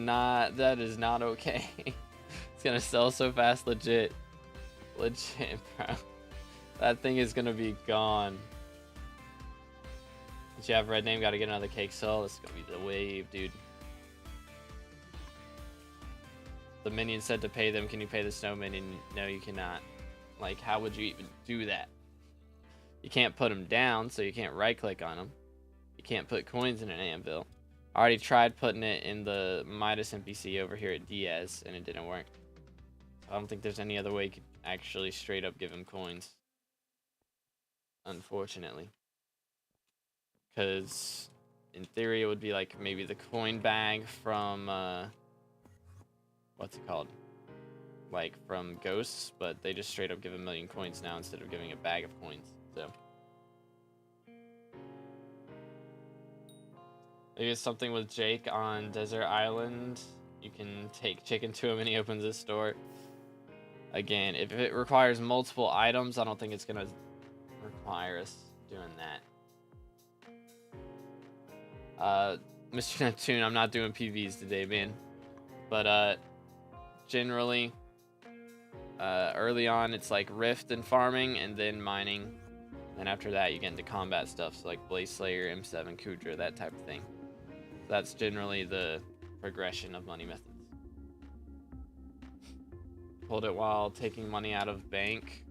not okay. It's gonna sell so fast, legit, bro. That thing is gonna be gone. Since you have red name, gotta get another cake sell. This is gonna be the wave, dude. The minion said to pay them. Can you pay the snow minion? No, you cannot. Like, how would you even do that? You can't put them down, so you can't right click on them. You can't put coins in an anvil. I already tried putting it in the Midas NPC over here at Diaz, and it didn't work. I don't think there's any other way you could actually straight up give him coins. Unfortunately. Because in theory it would be like maybe the coin bag from, what's it called? Like from Ghosts, but they just straight up give a million coins now instead of giving a bag of coins. So maybe it's something with Jake on Desert Island. You can take chicken to him and he opens his store. Again, if it requires multiple items, I don't think it's gonna require us doing that. Mr. Neptune, I'm not doing PVs today, man. But generally, early on it's like Rift and farming, and then mining. And after that, you get into combat stuff, so like Blaze Slayer, M7, Kudra, that type of thing. That's generally the progression of money methods. Hold it while taking money out of bank.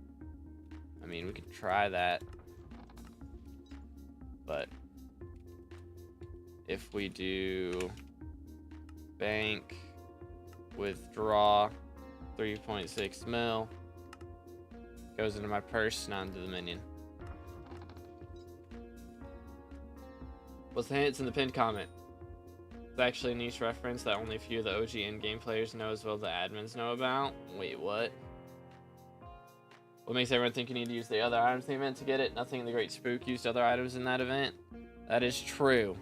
I mean, we could try that. But if we do bank, withdraw 3.6 mil, goes into my purse, not into the minion. What's the hints in the pinned comment? It's actually a niche reference that only a few of the OG in-game players know as well as the admins know about. Wait, what? What makes everyone think you need to use the other items in the event to get it? Nothing in the Great Spook used other items in that event. That is true.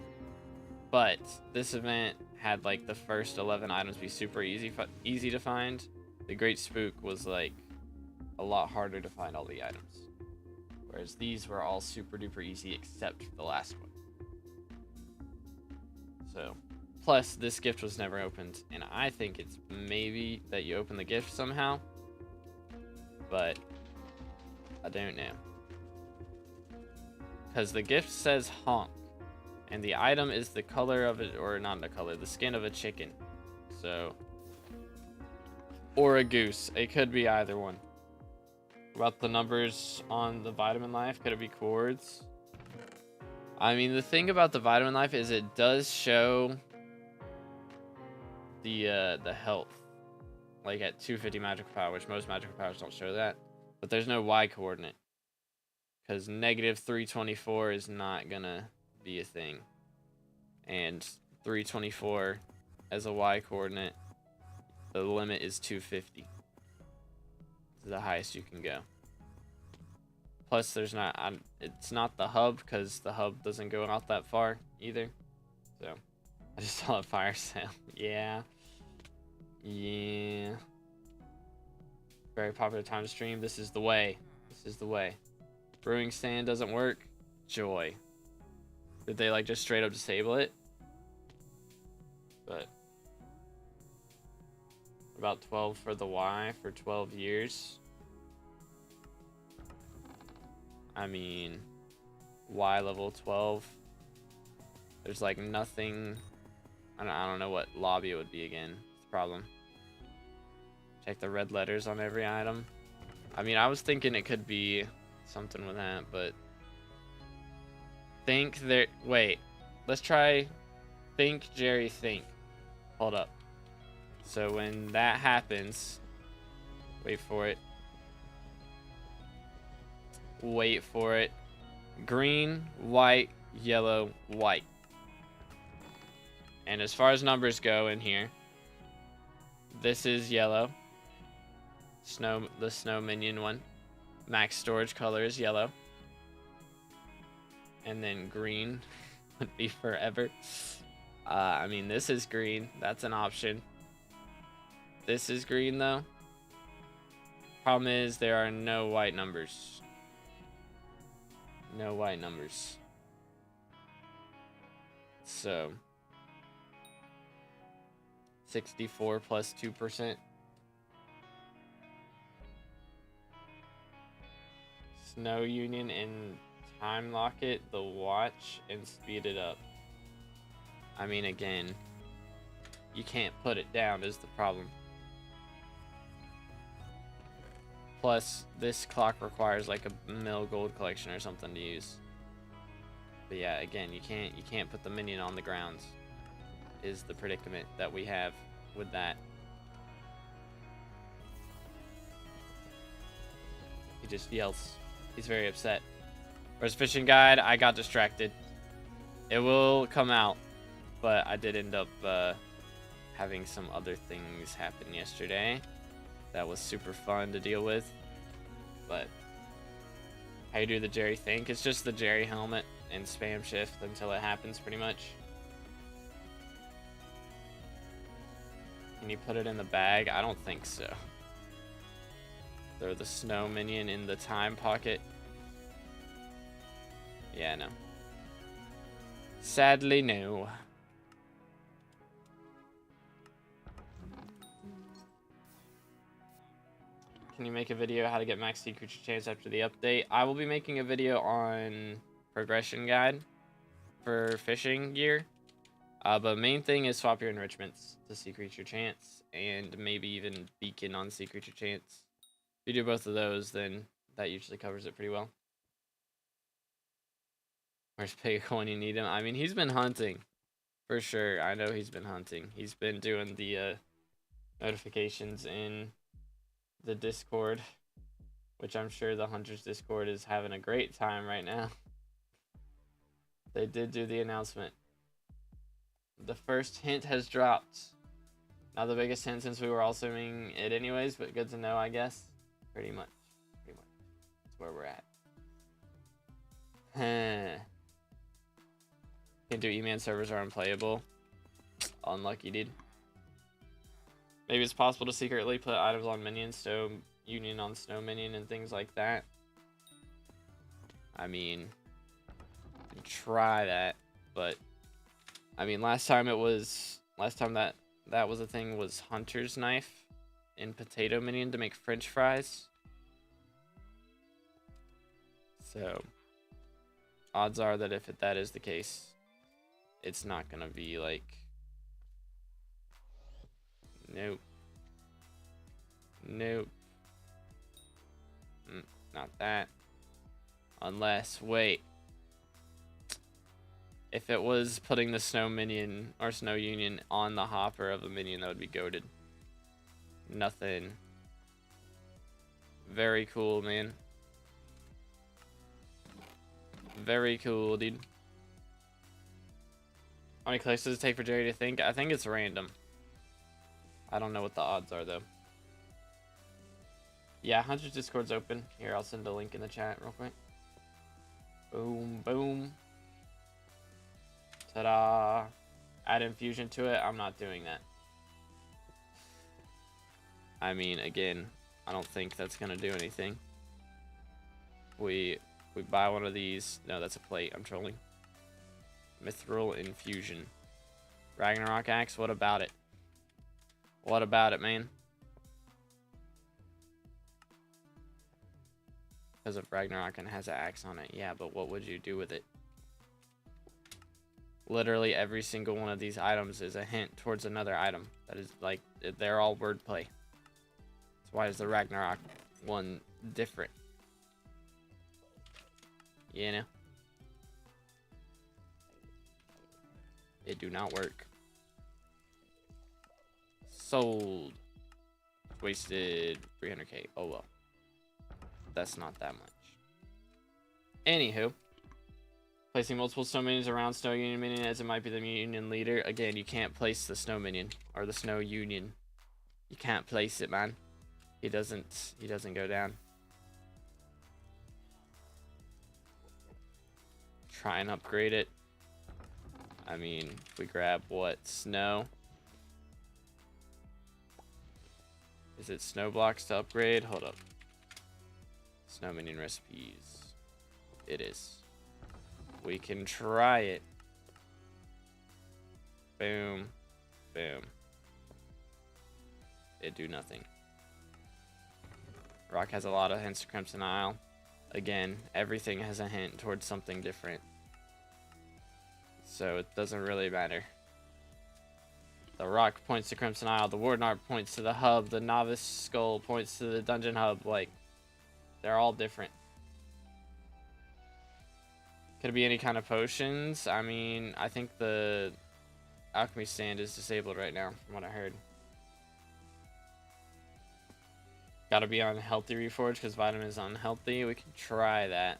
But this event had like the first 11 items be super easy to find. The Great Spook was like a lot harder to find all the items. Whereas these were all super duper easy except for the last one. So, plus this gift was never opened, and I think it's maybe that you open the gift somehow, but I don't know. Because the gift says honk, and the item is the color of it, or not the color, the skin of a chicken. So, or a goose. It could be either one. About the numbers on the vitamin life, could it be chords? I mean, the thing about the vitamin life is it does show the health, like at 250 magical power, which most magical powers don't show that. But there's no Y coordinate, because negative 324 is not gonna be a thing, and 324 as a Y coordinate, the limit is 250. This is the highest you can go. Plus, there's not. It's not the hub, because the hub doesn't go out that far either. So, I just saw a fire sale. Yeah. Yeah. Very popular time to stream. This is the way. This is the way. Brewing stand doesn't work. Joy. Did they like just straight up disable it? But about 12 for the Y for 12 years. I mean, Y level 12. There's like nothing. I don't know what lobby it would be again. It's a problem. Check the red letters on every item. I mean, I was thinking it could be something with that, but think there. Wait, let's try. Think, Jerry, think. Hold up. So when that happens, wait for it. Wait for it. Green, white, yellow, white. And as far as numbers go in here, this is yellow. The snow minion one. Max storage color is yellow. And then green would be forever. I mean, this is green. That's an option. This is green, though. Problem is, there are no white numbers. No white numbers. So 64 plus 2%. Snow Union and time lock it, the watch, and speed it up. I mean, again, you can't put it down is the problem. Plus, this clock requires like a mill gold collection or something to use. But yeah, again, you can't put the minion on the grounds. Is the predicament that we have with that. He just yells. He's very upset. Where's fishing guide? I got distracted. It will come out, but I did end up having some other things happen yesterday. That was super fun to deal with. But how you do the Jerry think? It's just the Jerry helmet and spam shift until it happens, pretty much. Can you put it in the bag? I don't think so. Throw the snow minion in the time pocket. Yeah, no. Sadly, no. Can you make a video how to get max sea creature chance after the update? I will be making a video on progression guide for fishing gear. But main thing is swap your enrichments to sea creature chance, and maybe even beacon on sea creature chance. If you do both of those, then that usually covers it pretty well. Where's Pig when you need him? I mean, he's been hunting. For sure. I know he's been hunting. He's been doing the notifications in the Discord, which I'm sure the Hunters Discord is having a great time right now. They did do the announcement. The first hint has dropped. Not the biggest hint since we were all assuming it anyways, but good to know, I guess. Pretty much. Pretty much. That's where we're at. Can't do E-Man servers are unplayable. Unlucky, dude. Maybe it's possible to secretly put items on minions, so union on snow minion and things like that. I mean, try that, but I mean, last time that was a thing was Hunter's Knife in Potato Minion to make French fries. So odds are that if that is the case, it's not gonna be like, nope. Nope. Not that. Unless, wait. If it was putting the snow minion or snow union on the hopper of a minion, that would be goated. Nothing. Very cool, man. Very cool, dude. How many clicks does it take for Jerry to think? I think it's random. I don't know what the odds are, though. Yeah, 100 Discord's open. Here, I'll send a link in the chat real quick. Boom, boom. Ta-da. Add infusion to it. I'm not doing that. I mean, again, I don't think that's going to do anything. We buy one of these. No, that's a plate. I'm trolling. Mithril infusion. Ragnarok axe. What about it? What about it, man? Because of Ragnarok and has an axe on it. Yeah, but what would you do with it? Literally every single one of these items is a hint towards another item. That is like, they're all wordplay. So why is the Ragnarok one different? You know? It do not work. Sold. Wasted 300k. Oh well. That's not that much. Anywho. Placing multiple snow minions around snow union minion as it might be the union leader. Again, you can't place the snow minion or the snow union. You can't place it, man. He doesn't go down. Try and upgrade it. I mean, if we grab what? Snow. Is it snow blocks to upgrade? Hold up. Snow minion recipes. It is. We can try it. Boom. Boom. It do nothing. Rock has a lot of hints to Crimson Isle. Again, everything has a hint towards something different. So it doesn't really matter. The rock points to Crimson Isle. The Warden Art points to the hub. The Novice Skull points to the Dungeon Hub. Like, they're all different. Could it be any kind of potions? I mean, I think the alchemy stand is disabled right now, from what I heard. Gotta be on healthy reforge because vitamin is unhealthy. We can try that.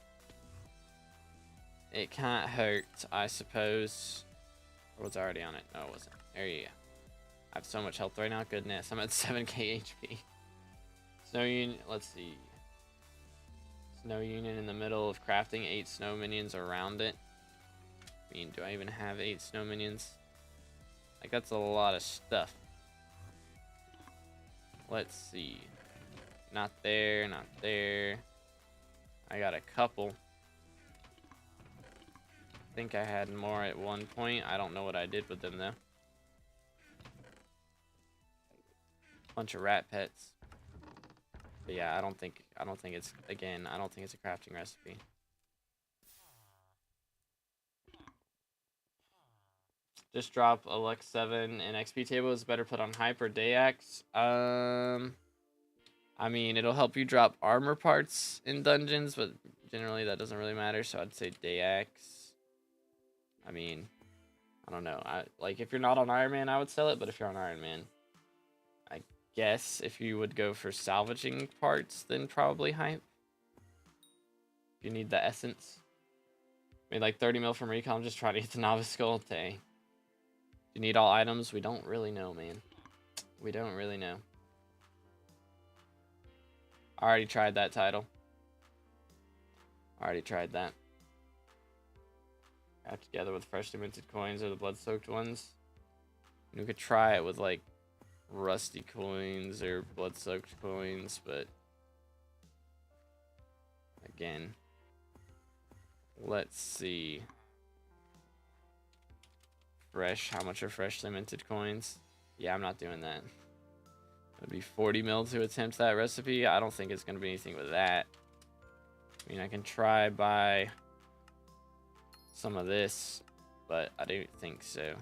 It can't hurt, I suppose. Or was already on it? No, it wasn't. There you go. I have so much health right now. Goodness, I'm at 7k HP. Snow Union, let's see. Snow Union in the middle of crafting 8 snow minions around it. I mean, do I even have 8 snow minions? Like, that's a lot of stuff. Let's see. Not there, not there. I got a couple. I think I had more at one point. I don't know what I did with them though. Bunch of rat pets. But yeah, I don't think it's, again, I don't think it's a crafting recipe. Just drop a Lux 7 and XP table is better put on hype or Dayax. I mean, it'll help you drop armor parts in dungeons, but generally that doesn't really matter, so I'd say Dayax. I mean, I don't know. Like, if you're not on Iron Man, I would sell it, but if you're on Iron Man, I guess if you would go for salvaging parts, then probably hype. If you need the essence. Made like 30 mil from recon, I'm just trying to get the Novice Skull. Dang. Do you need all items? We don't really know, man. We don't really know. I already tried that title. Already tried that. Got together with freshly minted coins or the blood-soaked ones. And we could try it with like rusty coins or blood-soaked coins, but again, let's see. Fresh, how much are freshly minted coins? Yeah, I'm not doing that. It'd be 40 mil to attempt that recipe. I don't think it's gonna be anything with that. I mean, I can try buy some of this, but I don't think so.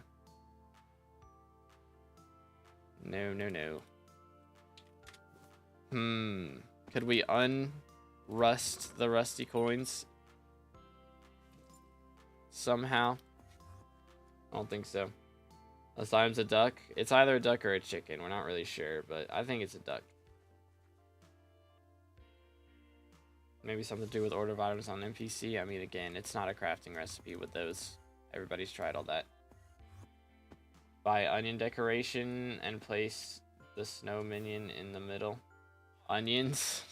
No, no, no. Could we unrust the rusty coins somehow? I don't think so. The slime's a duck. It's either a duck or a chicken. We're not really sure, but I think it's a duck. Maybe something to do with order of items on NPC. I mean, again, it's not a crafting recipe with those. Everybody's tried all that. Buy onion decoration and place the snow minion in the middle. Onions?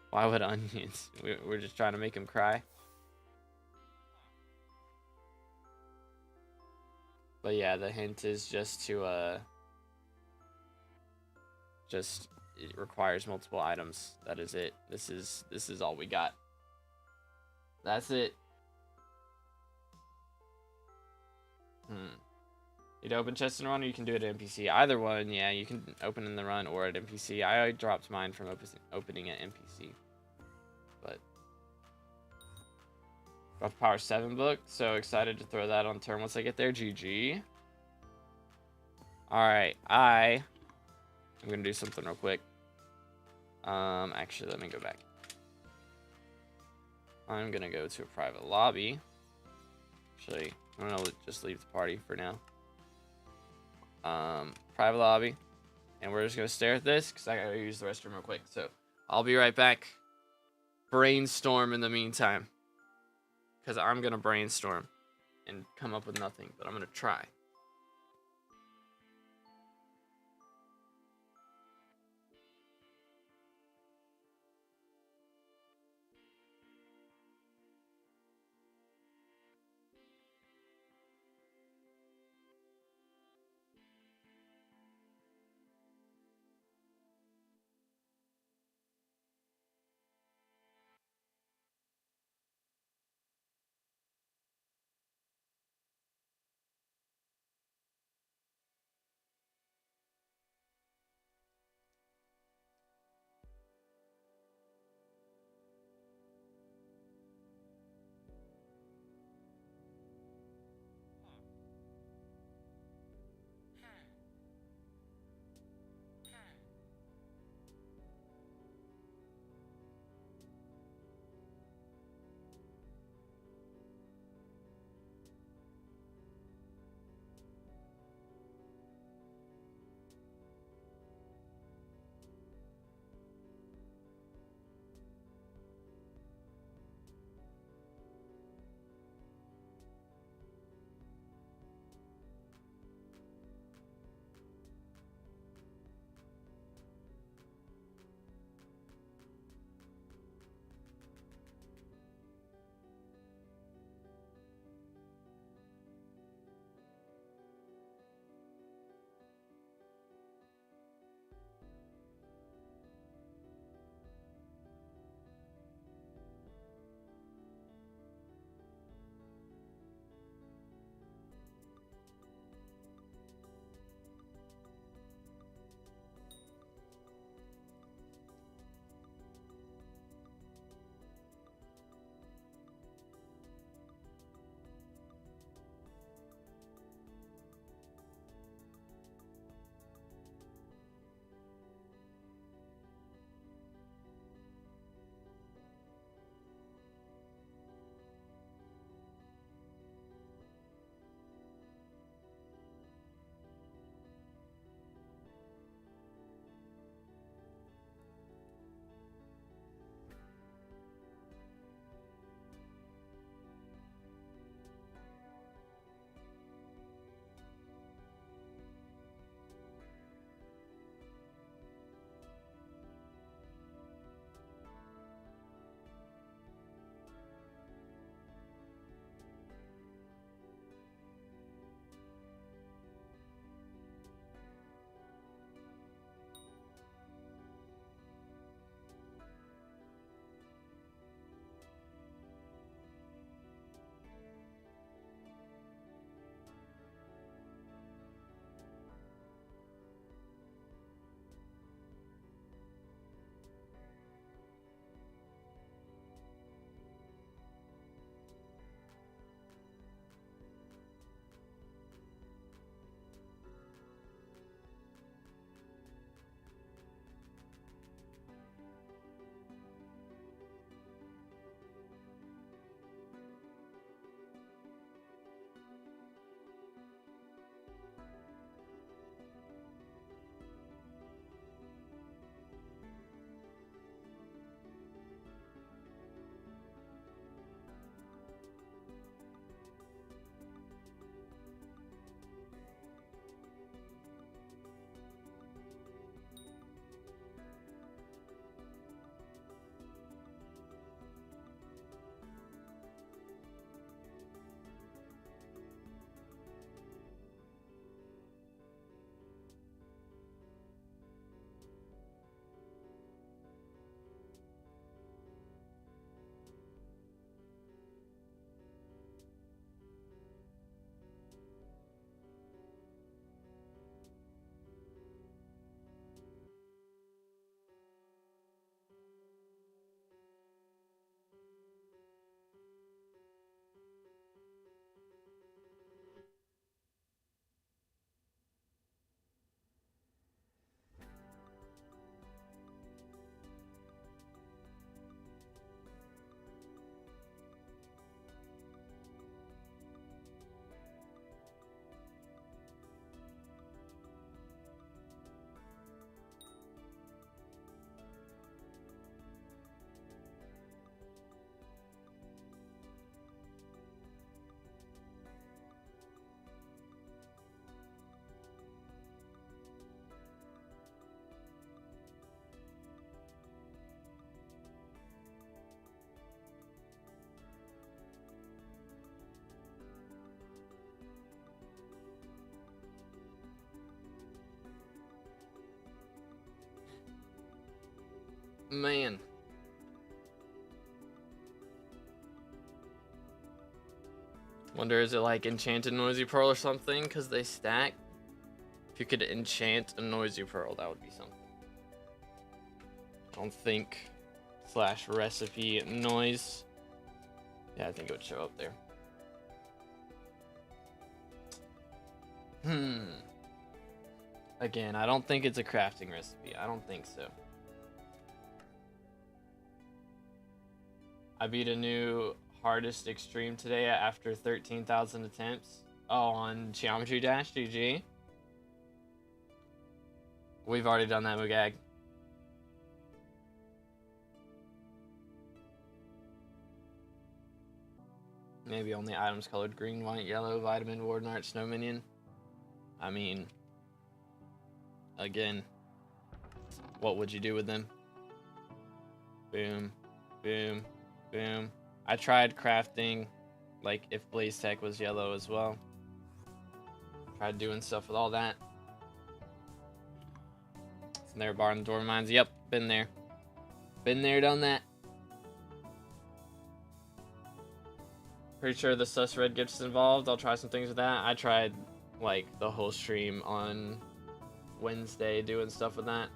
Why would onions? We're just trying to make him cry. But yeah, the hint is just to it requires multiple items. That is it. This is all we got. That's it. You'd open chest in a run, or you can do it at NPC. Either one, yeah, you can open in the run or at NPC. I dropped mine from opening at NPC. But got the Power 7 book, so excited to throw that on turn once I get there. GG. Alright, I'm gonna do something real quick. Actually, let me go back. I'm gonna go to a private lobby. Actually, I'm gonna just leave the party for now. Private lobby, and we're just gonna stare at this because I gotta use the restroom real quick. So I'll be right back. Brainstorm in the meantime, because I'm gonna brainstorm and come up with nothing, but I'm gonna try. Man. Wonder, is it like enchanted noisy pearl or something? Because they stack. If you could enchant a noisy pearl, that would be something. I don't think / recipe noise. Yeah, I think it would show up there. Again, I don't think it's a crafting recipe. I don't think so. I beat a new hardest extreme today after 13,000 attempts. Oh, on Geometry Dash, GG. We've already done that, Mugag. Maybe only items colored green, white, yellow, vitamin, warden art, snow minion. I mean, again, what would you do with them? Boom, boom, boom. I tried crafting, like, if Blaze Tech was yellow as well. Tried doing stuff with all that. Isn't there a bar in the door mines? Yep, been there. Been there, done that. Pretty sure the sus red gets involved. I'll try some things with that. I tried, like, the whole stream on Wednesday doing stuff with that.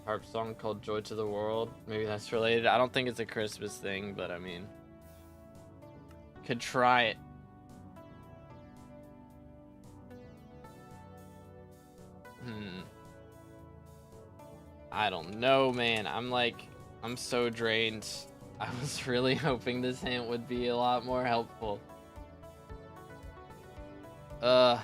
Harp song called Joy to the World. Maybe that's related. I don't think it's a Christmas thing, but I mean, could try it. I don't know, man. I'm so drained. I was really hoping this hint would be a lot more helpful. There's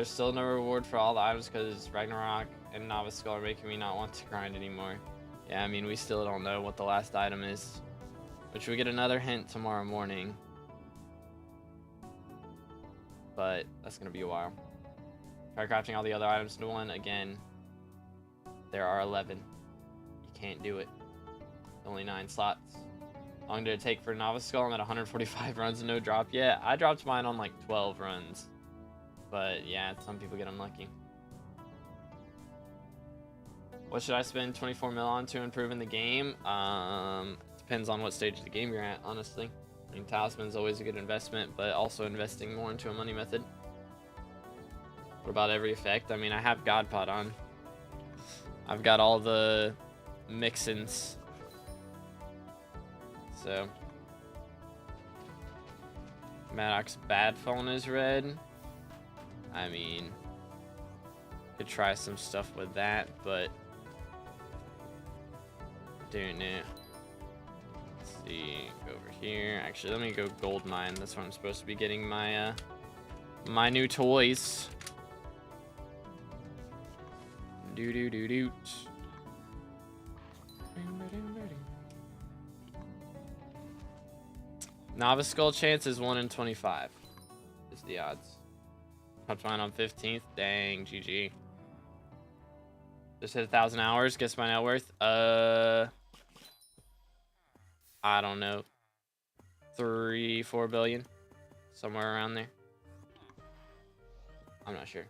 still no reward for all the items because Ragnarok and Novice Skull are making me not want to grind anymore. Yeah, I mean, we still don't know what the last item is. Which we get another hint tomorrow morning. But that's going to be a while. Try crafting all the other items into one. Again, there are 11. You can't do it. Only 9 slots. How long did it take for Novice Skull? I'm at 145 runs and no drop yet. I dropped mine on like 12 runs. But yeah, some people get unlucky. What should I spend 24 mil on to improve in the game? Depends on what stage of the game you're at, honestly. I mean, Talisman's always a good investment, but also investing more into a money method. What about every effect? I mean, I have Godpod on. I've got all the mix-ins. So. Maddox's bad phone is red. I mean, could try some stuff with that, but don't know. Let's see, go over here. Actually, let me go gold mine. That's where I'm supposed to be getting my my new toys. Do. Novice Skull chance is 1 in 25. Is the odds. Dropped mine on 15th. Dang, GG. Just hit 1,000 hours. Guess my net worth. I don't know. 3-4 billion. Somewhere around there. I'm not sure.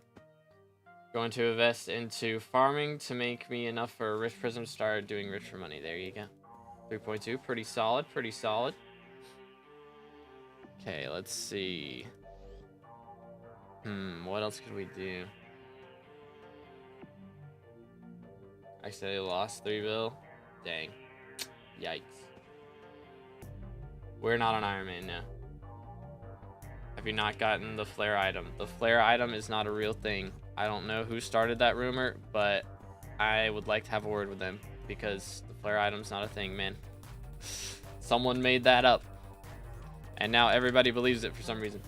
Going to invest into farming to make me enough for a Rift Prism. Start doing Rift for money. There you go. 3.2. Pretty solid. Pretty solid. Okay, let's see. What else could we do? I said I lost 3 bill. Dang. Yikes. We're not on Iron Man now. Have you not gotten the flare item? The flare item is not a real thing. I don't know who started that rumor, but I would like to have a word with them because the flare item's not a thing, man. Someone made that up. And now everybody believes it for some reason.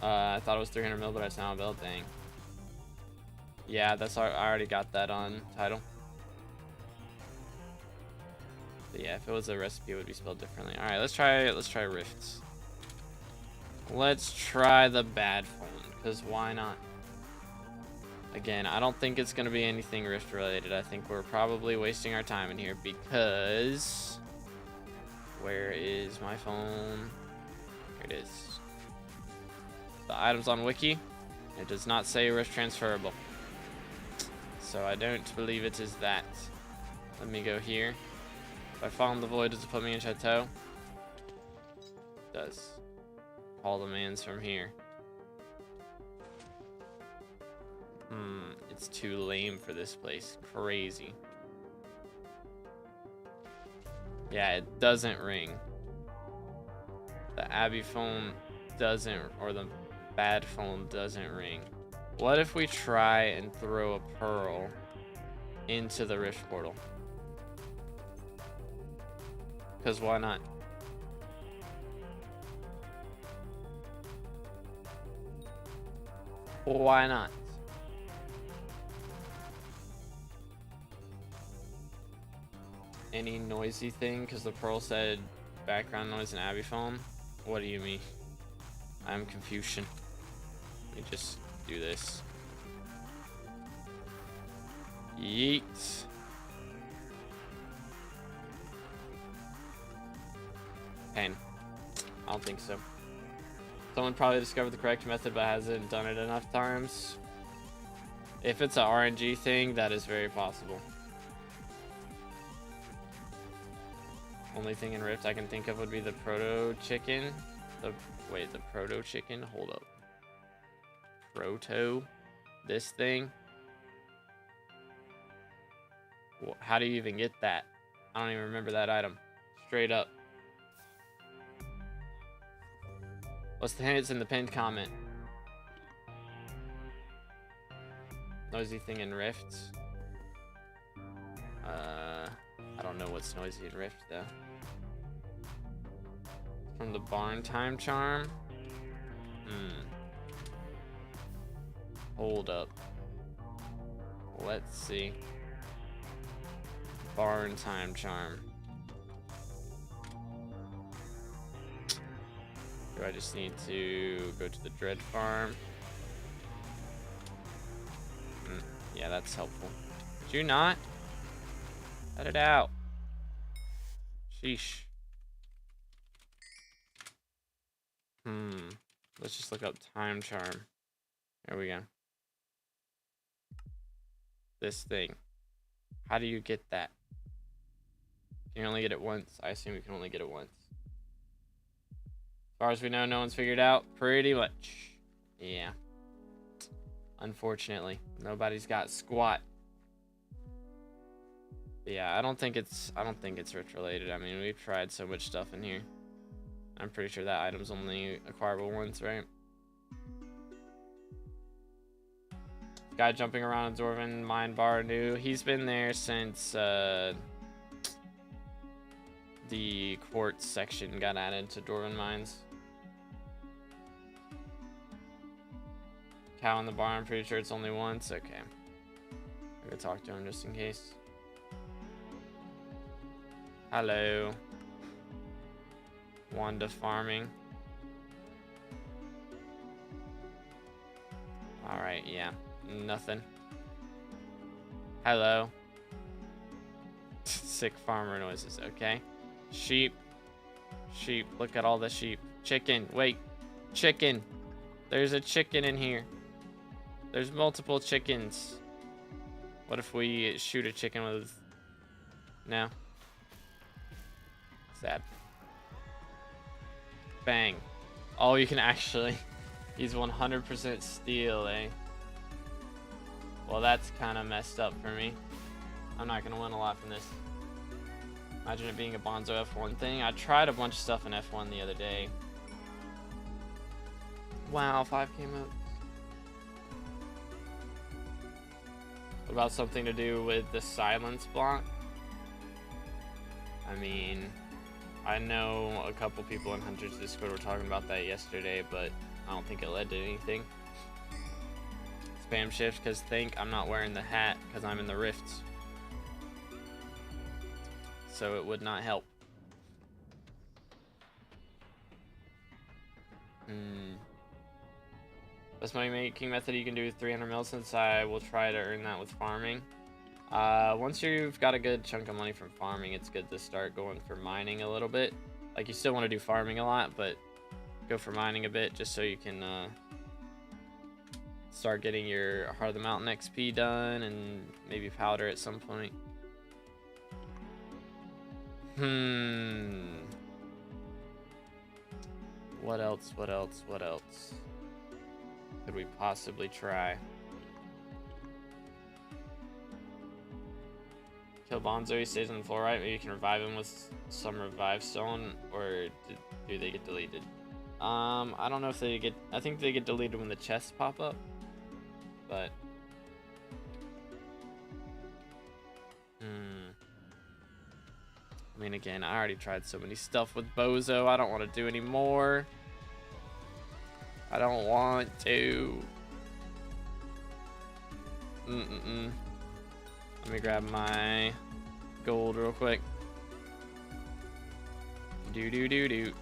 I thought it was 300 mil, but I sound built. Dang. Yeah, that's I already got that on title. But yeah, if it was a recipe, it would be spelled differently. All right, let's try rifts. Let's try the bad phone, because why not? Again, I don't think it's going to be anything rift related. I think we're probably wasting our time in here because where is my phone? Here it is. the items on Wiki. It does not say rift transferable. So I don't believe it is that. Let me go here. If I fall in the void, does it put me in Chateau? It does. All the mans from here. It's too lame for this place. Crazy. Yeah, it doesn't ring. The Abbey phone doesn't, or the bad phone doesn't ring. What if we try and throw a pearl into the rift portal? Because why not? Why not? Any noisy thing? Because the pearl said background noise and Abbey phone. What do you mean? I'm Confucian. Let me just do this. Yeet. Pain. I don't think so. Someone probably discovered the correct method but hasn't done it enough times. If it's an RNG thing, that is very possible. Only thing in Rift I can think of would be the proto chicken. The proto chicken. Hold up. Proto. This thing. How do you even get that? I don't even remember that item. Straight up. What's the hint? It's in the pinned comment. Noisy thing in Rift. I don't know what's noisy in Rift though. From the barn time charm. Hold up. Let's see. Barn time charm. Do I just need to go to the Dread Farm? Yeah, that's helpful. Did you not? Cut it out. Sheesh. Let's just look up time charm. There we go. This thing. How do you get that? Can you only get it once? I assume you can only get it once. As far as we know, no one's figured out. Pretty much. Yeah. Unfortunately, nobody's got squat. But yeah, I don't think it's Rift related. I mean, we've tried so much stuff in here. I'm pretty sure that item's only acquirable once, right? Guy jumping around in Dwarven Mine Bar new. He's been there since the quartz section got added to Dwarven Mines. Cow in the bar, I'm pretty sure it's only once. Okay. I'm gonna talk to him just in case. Hello. Wanda farming. Alright, yeah. Nothing. Hello. Sick farmer noises, okay. Sheep. Sheep. Look at all the sheep. Chicken. Wait. Chicken. There's a chicken in here. There's multiple chickens. What if we shoot a chicken with... No. Sad. Bang. Oh, you can actually... He's 100% steel, eh? Well, that's kind of messed up for me. I'm not going to win a lot from this. Imagine it being a Bonzo F1 thing. I tried a bunch of stuff in F1 the other day. Wow, 5K modes. What about something to do with the silence block? I mean, I know a couple people in Hunter's Discord were talking about that yesterday, but I don't think it led to anything. Spam shift because think I'm not wearing the hat because I'm in the rifts. So it would not help. Best money making method you can do 300 mil, since I will try to earn that with farming. Once you've got a good chunk of money from farming, it's good to start going for mining a little bit. Like, you still want to do farming a lot, but go for mining a bit just so you can start getting your Heart of the Mountain XP done, and maybe powder at some point. What else? What else? What else could we possibly try? Kill Bonzo, he stays on the floor, right? Maybe you can revive him with some revive stone, or do they get deleted? I don't know if they get, I think they get deleted when the chests pop up, but I mean, again, I already tried so many stuff with Bozo. I don't want to do any more. I don't want to. Let me grab my gold real quick. Do.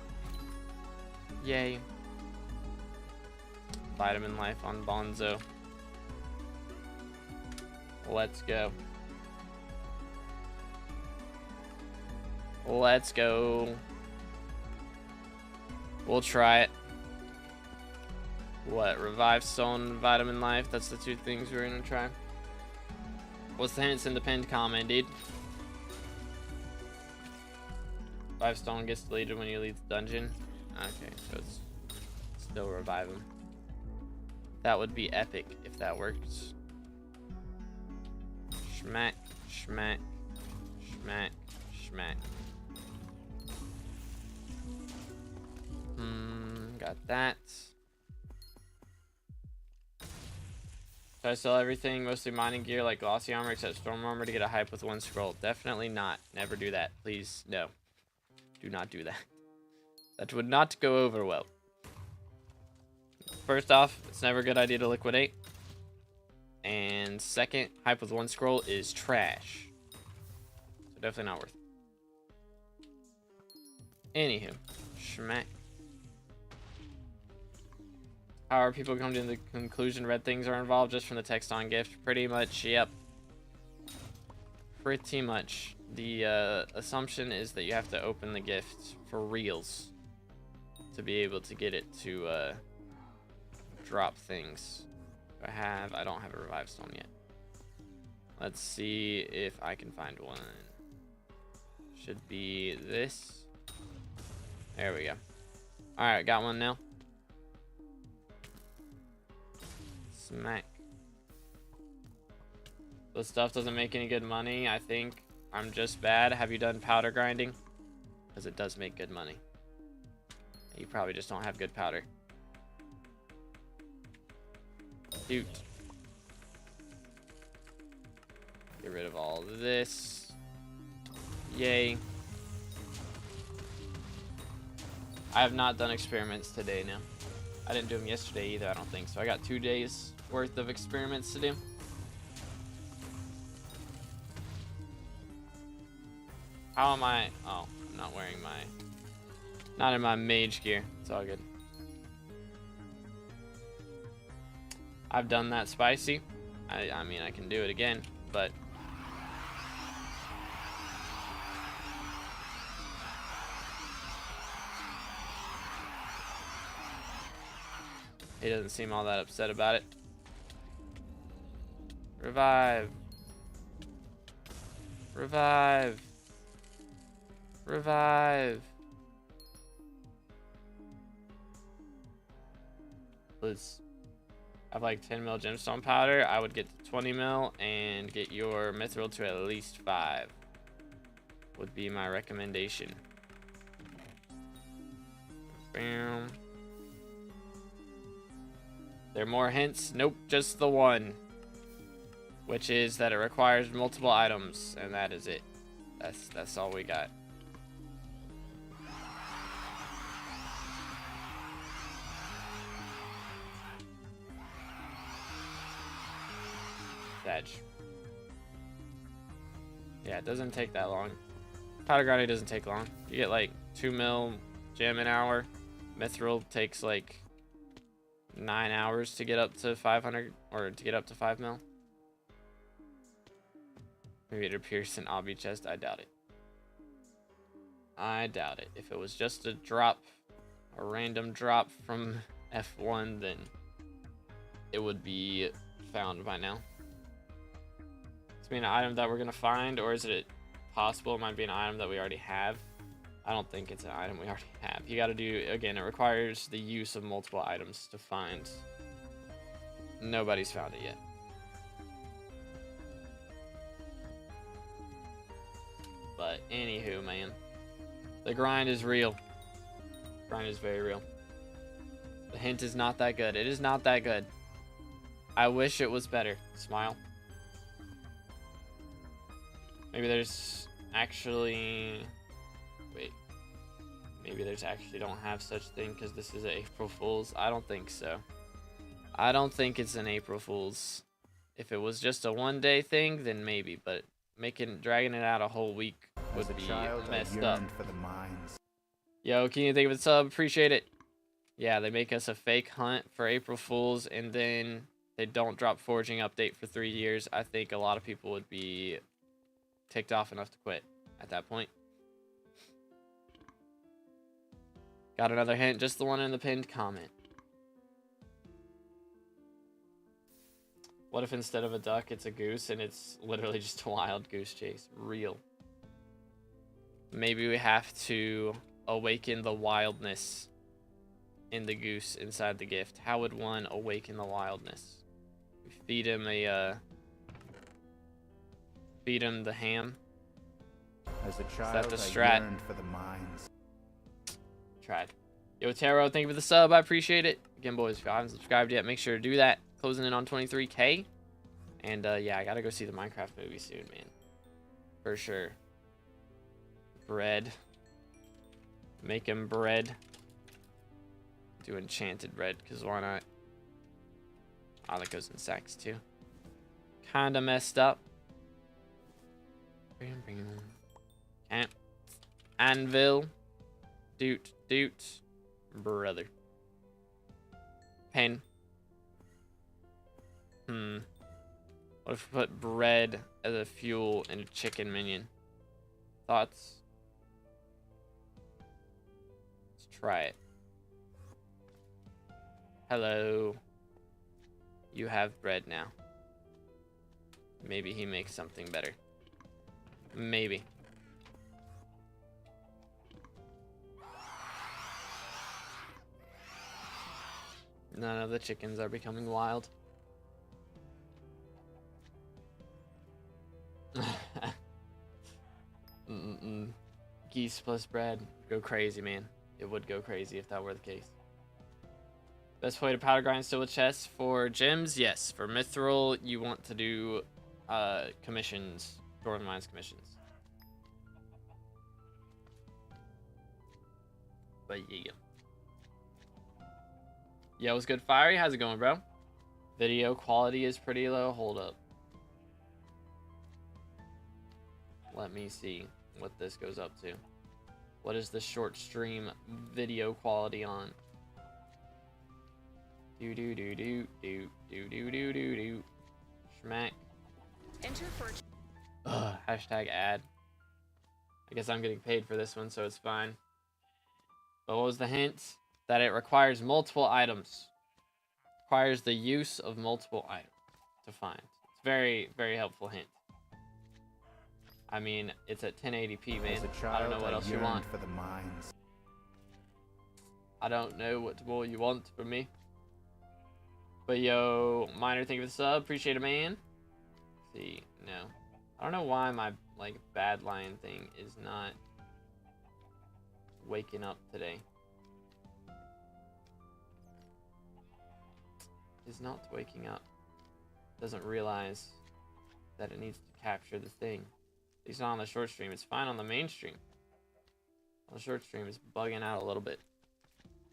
Yay. Vitamin life on Bonzo. Let's go. Let's go. We'll try it. What? Revive stone, vitamin life. That's the two things we're gonna try. What's the hints in the pinned comment, dude? 5 stone gets deleted when you leave the dungeon. Okay, so it's still revive him. That would be epic if that works. Schmack, schmack, schmack, schmack. Got that. So I sell everything, mostly mining gear like glossy armor except storm armor to get a hype with 1 scroll. Definitely not. Never do that. Please, no. Do not do that. That would not go over well. First off, it's never a good idea to liquidate. And second, hype with 1 scroll is trash. So definitely not worth it. Anywho, schmack. How are people coming to the conclusion red things are involved just from the text on gift? Pretty much, yep. Pretty much. The assumption is that you have to open the gift for reals to be able to get it to drop things. I don't have a revive stone yet. Let's see if I can find one. Should be this. There we go. Alright, got one now. Smack. This stuff doesn't make any good money. I think I'm just bad. Have you done powder grinding? Because it does make good money. You probably just don't have good powder. Shoot. Get rid of all of this. Yay. I have not done experiments today now. I didn't do them yesterday either, I don't think. So I got 2 days worth of experiments to do. How am I? Oh, I'm not wearing my... Not in my mage gear. It's all good. I've done that spicy. I mean, I can do it again, but... He doesn't seem all that upset about it. Revive. Revive. Revive. Let's have like 10 mil gemstone powder. I would get to 20 mil and get your mithril to at least 5. Would be my recommendation. Bam. There are more hints? Nope, just the one. Which is that it requires multiple items, and that is it. That's all we got. Edge. Yeah, it doesn't take that long. Powder grinding doesn't take long. You get like 2 mil gem an hour. Mithril takes like 9 hours to get up to 500 or to get up to 5 mil. Maybe it appears in obby chest. I doubt it. I doubt it. If it was just a drop, a random drop from F1, then it would be found by now. It's be an item that we're gonna find, or is it possible it might be an item that we already have? I don't think it's an item we already have. You gotta do, again, it requires the use of multiple items to find. Nobody's found it yet. But anywho, man, the grind is real. The grind is very real. The hint is not that good. It is not that good. I wish it was better. Smile. Maybe there's actually... Wait. Maybe there's actually don't have such thing because this is a April Fool's. I don't think so. I don't think it's an April Fool's. If it was just a one-day thing, then maybe. But dragging it out a whole week would be messed up. For the mines. Yo, can you think of a sub? Appreciate it. Yeah, they make us a fake hunt for April Fools, and then they don't drop foraging update for 3 years. I think a lot of people would be ticked off enough to quit at that point. Got another hint, just the one in the pinned comment. What if instead of a duck, it's a goose, and it's literally just a wild goose chase? Real. Maybe we have to awaken the wildness in the goose inside the gift. How would one awaken the wildness? We feed him the ham. As a child, Is that the strat? I yearned for the mines. Tried. Yo, Taro, thank you for the sub. I appreciate it. Again, boys, if you haven't subscribed yet, make sure to do that. Closing in on 23K. And, yeah, I gotta go see the Minecraft movie soon, man. For sure. Bread. Make him bread. Do enchanted bread, because why not? Oh, that goes in sacks, too. Kinda messed up. Can't. Anvil. Doot. Brother. Pen. What if we put bread as a fuel in a chicken minion? Thoughts? Let's try it. Hello. You have bread now. Maybe he makes something better. Maybe. None of the chickens are becoming wild. Geese plus bread. Go crazy, man. It would go crazy if that were the case. Best way to powder grind still with chests for gems? Yes. For mithril, you want to do commissions. Dwarven Mines commissions. But yeah. Yo, what's good, Fiery? How's it going, bro? Video quality is pretty low. Hold up. Let me see what this goes up to. What is the short stream video quality on? Do. Schmack. Enter for Hashtag ad. I guess I'm getting paid for this one, so it's fine. But what was the hint? That it requires multiple items. Requires the use of multiple items to find. It's very, very helpful hint. I mean, it's at 1080p, man. I don't know what else you want. For the mines. I don't know what more you want from me. But yo, Miner, thank you for the sub. Appreciate it, man. Let's see, no. I don't know why my like bad lion thing is not waking up today. Is not waking up. Doesn't realize that it needs to capture the thing. At least not on the short stream. It's fine on the main stream. On the short stream, it's bugging out a little bit.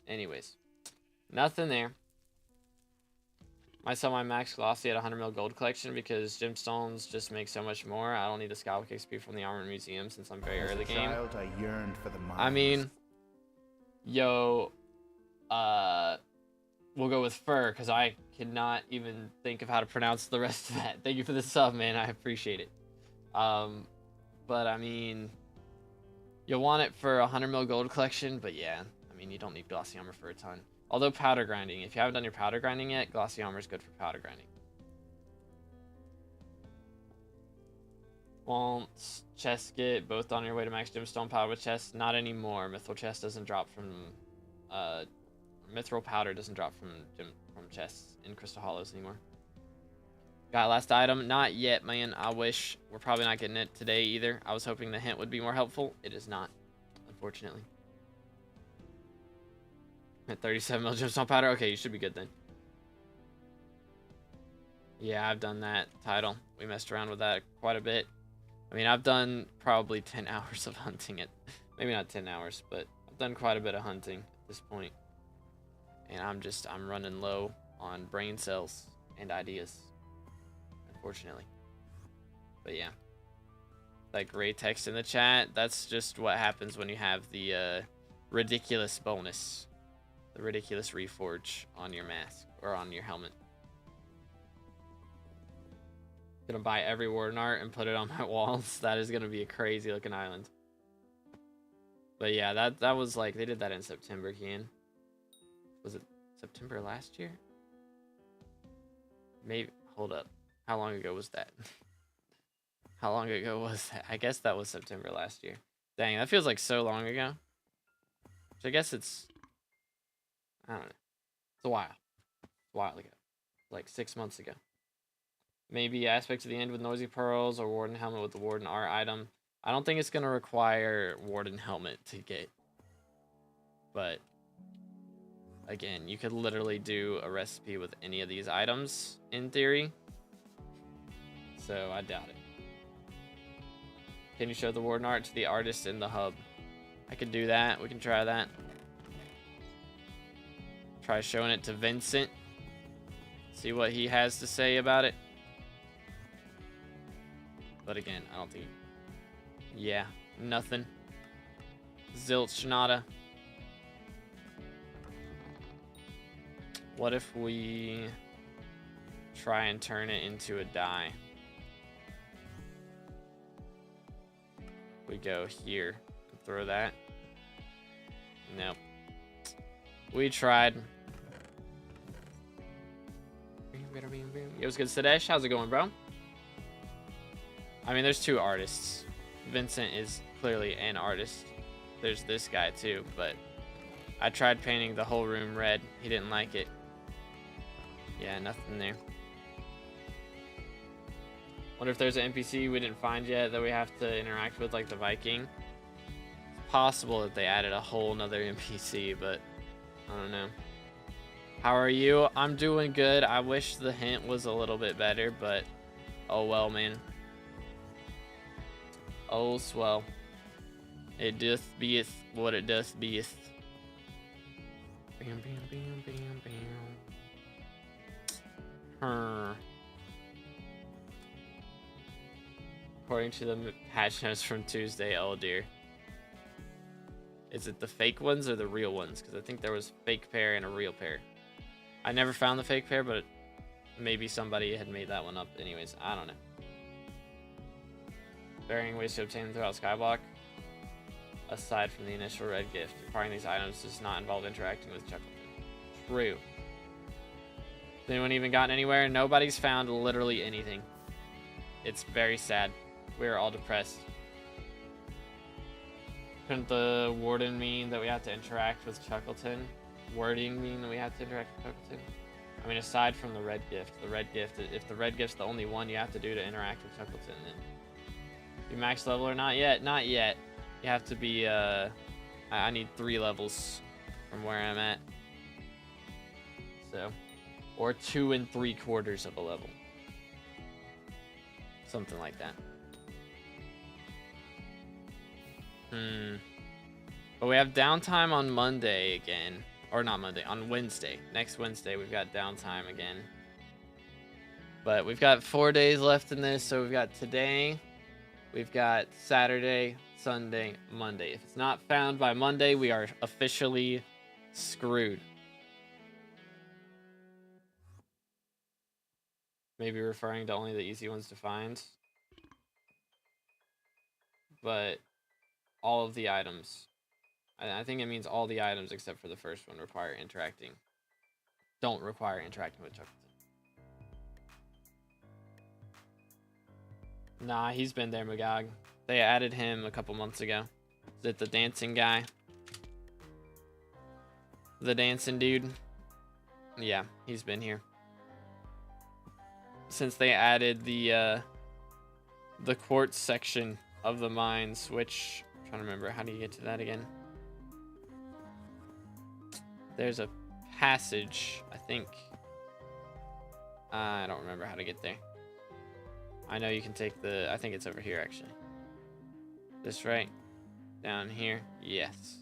Anyways, nothing there. I sell my max glossy at 100 mil gold collection because gemstones just make so much more. I don't need the Skywalk XP from the Armor Museum since I'm very early game. Child, I yearned for the mines. I mean, yo, we'll go with Fur because I cannot even think of how to pronounce the rest of that. Thank you for the sub, man. I appreciate it. But I mean, you'll want it for 100 mil gold collection, but yeah, I mean, you don't need glossy armor for a ton. Although powder grinding, if you haven't done your powder grinding yet, glossy armor is good for powder grinding. Wants chest get both on your way to max gemstone powder with chest. Not anymore. Mithril chest doesn't drop from mithril powder doesn't drop from chests in crystal hollows anymore. Got last item? Not yet, man. I wish. We're probably not getting it today either. I was hoping the hint would be more helpful. It is not, unfortunately. At 37 mil gemstone powder. Okay, you should be good then. Yeah, I've done that title. We messed around with that quite a bit. I mean, I've done probably 10 hours of hunting it. Maybe not 10 hours, but I've done quite a bit of hunting at this point. And I'm running low on brain cells and ideas, unfortunately. But yeah. Like gray text in the chat, that's just what happens when you have the ridiculous bonus. The ridiculous reforge on your mask or on your helmet. Gonna buy every warden art and put it on my walls. That is gonna be a crazy looking island. But yeah, that was like, they did that in September, Kian. Was it September last year? Maybe, hold up. How long ago was that? How long ago was that? I guess that was September last year. Dang, that feels like so long ago. So I guess it's, I don't know. It's a while. It's a while ago. Like 6 months ago. Maybe aspect to the end with noisy pearls or warden helmet with the warden art item. I don't think it's going to require warden helmet to get. But again, you could literally do a recipe with any of these items in theory. So I doubt it. Can you show the warden art to the artist in the hub? I could do that. We can try that. Try showing it to Vincent. See what he has to say about it. But again, I don't think... Yeah, nothing. Zilch, nada. What if we try and turn it into a die? We go here and throw that. Nope. We tried. Yo, what's good, Sadesh? How's it going, bro? I mean, there's two artists. Vincent is clearly an artist. There's this guy too, but I tried painting the whole room red. He didn't like it. Yeah, nothing there. Wonder if there's an NPC we didn't find yet that we have to interact with, like the Viking. It's possible that they added a whole nother NPC, but I don't know. How are you? I'm doing good. I wish the hint was a little bit better, but oh well, man. Oh, swell. It doth beeth what it doth beeth. Bam, bam, bam, bam, bam. According to the patch notes from Tuesday, oh dear. Is it the fake ones or the real ones? Because I think there was fake pair and a real pair. I never found the fake pair, but maybe somebody had made that one up. Anyways, I don't know. Varying ways to obtain them throughout SkyBlock. Aside from the initial red gift, acquiring these items does not involve interacting with Chuckleton. True. Has anyone even gotten anywhere? Nobody's found literally anything. It's very sad. We're all depressed. Couldn't the warden mean that we have to interact with Chuckleton? Wording mean that we have to interact with Chuckleton? I mean, aside from the red gift, if the red gift's the only one you have to do to interact with Chuckleton, then you max level or not yet? Not yet. You have to be, I need 3 levels from where I'm at. So, or 2 3/4 of a level. Something like that. But we have downtime on Monday again. Or not Monday, on Wednesday. Next Wednesday, we've got downtime again. But we've got 4 days left in this, so we've got today. We've got Saturday, Sunday, Monday. If it's not found by Monday, we are officially screwed. Maybe referring to only the easy ones to find. But all of the items, I think it means all the items except for the first one don't require interacting with Chuckleton. Nah, he's been there, Magog. They added him a couple months ago. Is it the dancing guy? The dancing dude? Yeah, he's been here. Since they added the quartz section of the mines, which I'm trying to remember, how do you get to that again? There's a passage, I think. I don't remember how to get there. I know you can take I think it's over here actually. This right down here. Yes.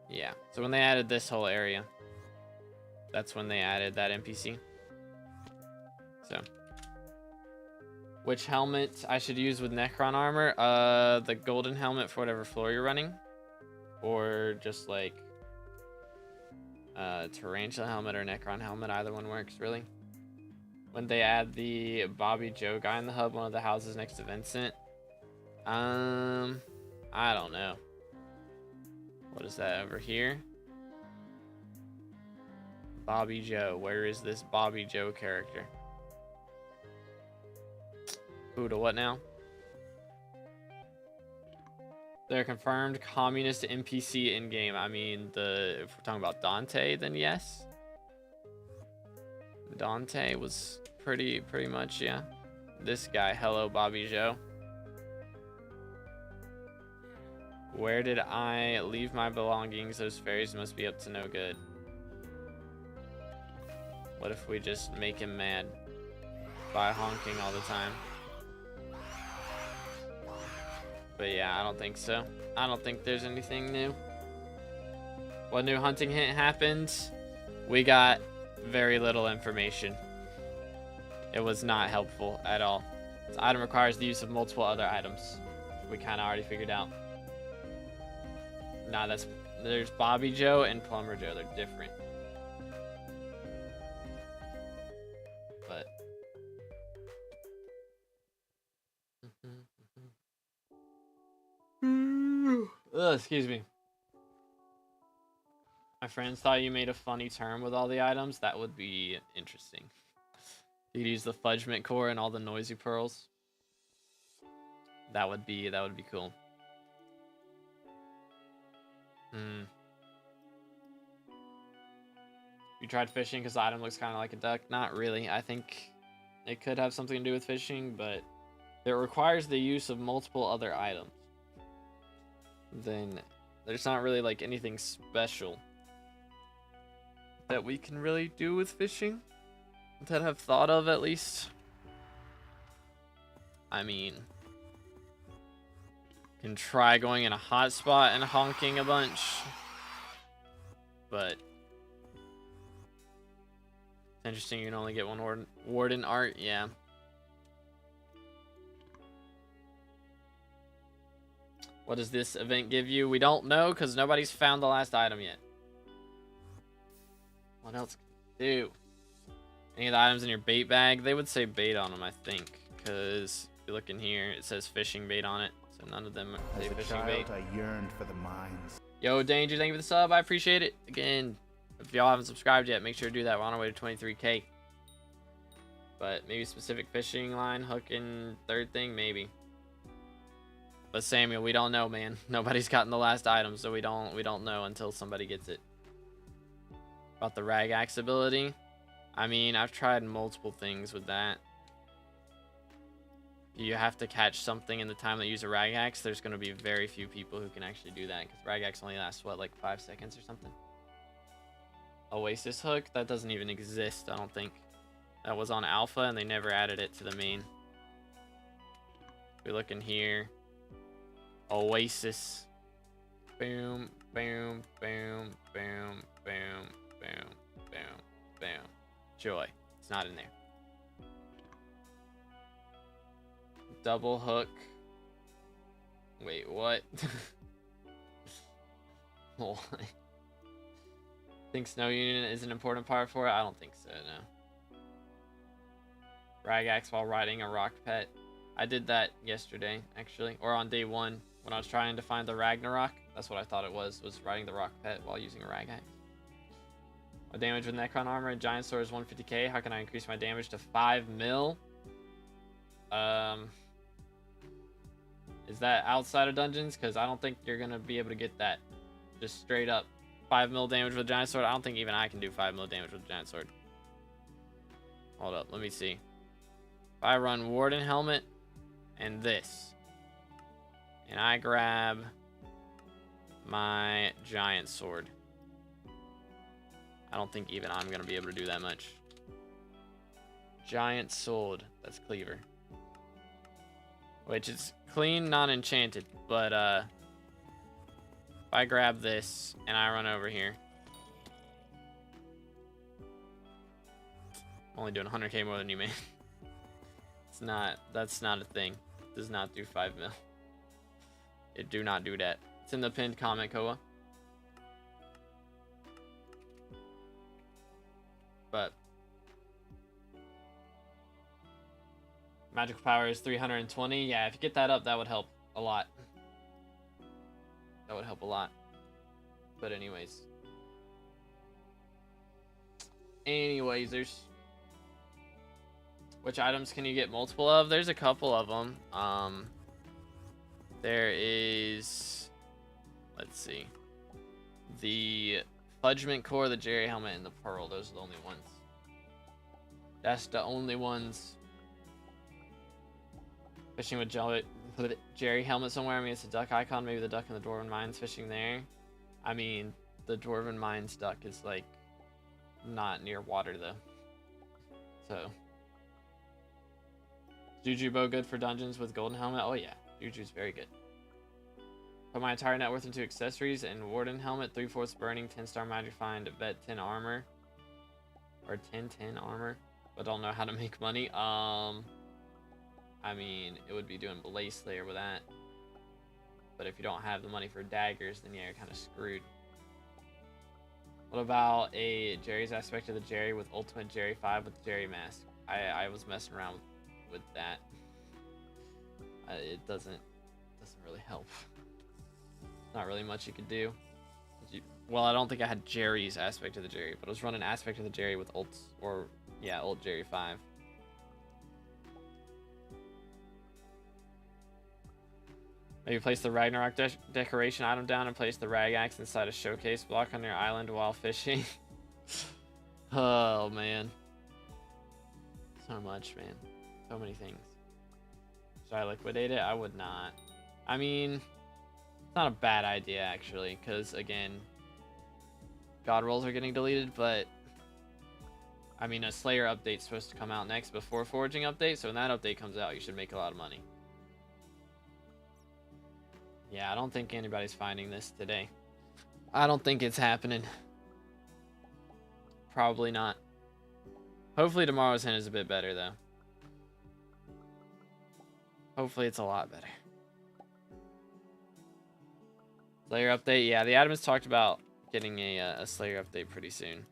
Yeah. So when they added this whole area, that's when they added that NPC. So, which helmet I should use with Necron armor? The golden helmet for whatever floor you're running, or just like Tarantula helmet or Necron helmet. Either one works really. When they add the Bobby Joe guy in the hub, one of the houses next to Vincent. I don't know. What is that over here? Bobby Joe. Where is this Bobby Joe character? Who to what now? They're confirmed communist NPC in game. I mean, if we're talking about Dante, then yes. Dante was pretty much, yeah. This guy, hello Bobby Joe. Where did I leave my belongings? Those fairies must be up to no good. What if we just make him mad by honking all the time? But yeah, I don't think so. I don't think there's anything new. What new hunting hint happened? We got very little information. It was not helpful at all. This item requires the use of multiple other items. We kind of already figured out. Nah, there's Bobby Joe and Plumber Joe. They're different. But excuse me. My friends thought you made a funny term with all the items. That would be interesting. You could use the Fudgement core and all the noisy pearls. That would be cool. You tried fishing because the item looks kind of like a duck? Not really. I think it could have something to do with fishing, but it requires the use of multiple other items. Then there's not really like anything special that we can really do with fishing that I've thought of, at least. I mean, can try going in a hot spot and honking a bunch, but it's interesting you can only get one warden art. Yeah. What does this event give you? We don't know because nobody's found the last item yet. What else can you do? Any of the items in your bait bag? They would say bait on them, I think, because if you look in here, it says fishing bait on it. So none of them say fishing bait. I yearned for the mines. Yo, Danger, thank you for the sub. I appreciate it. Again, if y'all haven't subscribed yet, make sure to do that. We're on our way to 23K. But maybe specific fishing line, hook, and third thing, maybe. But Samuel, we don't know, man. Nobody's gotten the last item, so we don't know until somebody gets it. About the rag axe ability, I mean, I've tried multiple things with that. You have to catch something in the time that you use a rag axe. There's going to be very few people who can actually do that because rag axe only lasts, what, like 5 seconds or something? Oasis hook? That doesn't even exist, I don't think. That was on alpha and they never added it to the main. We look in here. Oasis. Boom, boom, boom, boom, boom, boom, boom, boom. Joy. It's not in there. Double hook. Wait, what? What? Think snow union is an important part for it? I don't think so, no. Rag axe while riding a rock pet. I did that yesterday, actually. Or on day 1 when I was trying to find the Ragnarok. That's what I thought it was riding the rock pet while using a rag axe. My damage with Necron armor and giant sword is 150k. How can I increase my damage to 5 mil? Is that outside of dungeons? Because I don't think you're gonna be able to get that. Just straight up 5 mil damage with giant sword. I don't think even I can do 5 mil damage with giant sword. Hold up, let me see. If I run Warden helmet and this, and I grab my giant sword, I don't think even I'm gonna be able to do that much. Giant sword, that's cleaver, which is clean, non-enchanted, but if I grab this and I run over here, I'm only doing 100k more than you, man. That's not a thing. It does not do 5 mil. It do not do that. It's in the pinned comment, Koa. But magical power is 320. Yeah, if you get that up, that would help a lot. That would help a lot. But anyways, there's which items can you get multiple of? There's a couple of them. There is, let's see, the Fudgment Core, the Jerry Helmet, and the Pearl. Those are the only ones. That's the only ones. Fishing with Jerry Helmet somewhere. I mean, it's a duck icon. Maybe the duck in the Dwarven Mines fishing there. I mean, the Dwarven Mines duck is like not near water though. So, Juju bow good for dungeons with golden helmet. Oh yeah, Juju's very good. Put my entire net worth into accessories and Warden helmet, 3/4 burning, 10-star magic find, vet 10 armor, or 10 armor, but don't know how to make money. I mean, it would be doing Blaze Slayer with that, but if you don't have the money for daggers, then yeah, you're kind of screwed. What about a Jerry's aspect of the Jerry with ultimate Jerry 5 with Jerry mask? I was messing around with that. It doesn't really help. Not really much you could do. Well, I don't think I had Jerry's aspect of the Jerry, but I was running aspect of the Jerry with ult Jerry 5. Maybe place the Ragnarok decoration item down and place the rag axe inside a showcase block on your island while fishing. Oh man, so much, man, so many things. Should I liquidate it? I would not. I mean, it's not a bad idea actually, because again, god rolls are getting deleted, but I mean, a Slayer update's supposed to come out next before Forging update, so when that update comes out, you should make a lot of money. Yeah, I don't think anybody's finding this today. I don't think it's happening. Probably not. Hopefully tomorrow's hint is a bit better though. Hopefully it's a lot better. Slayer update, yeah, the admins talked about getting a Slayer update pretty soon,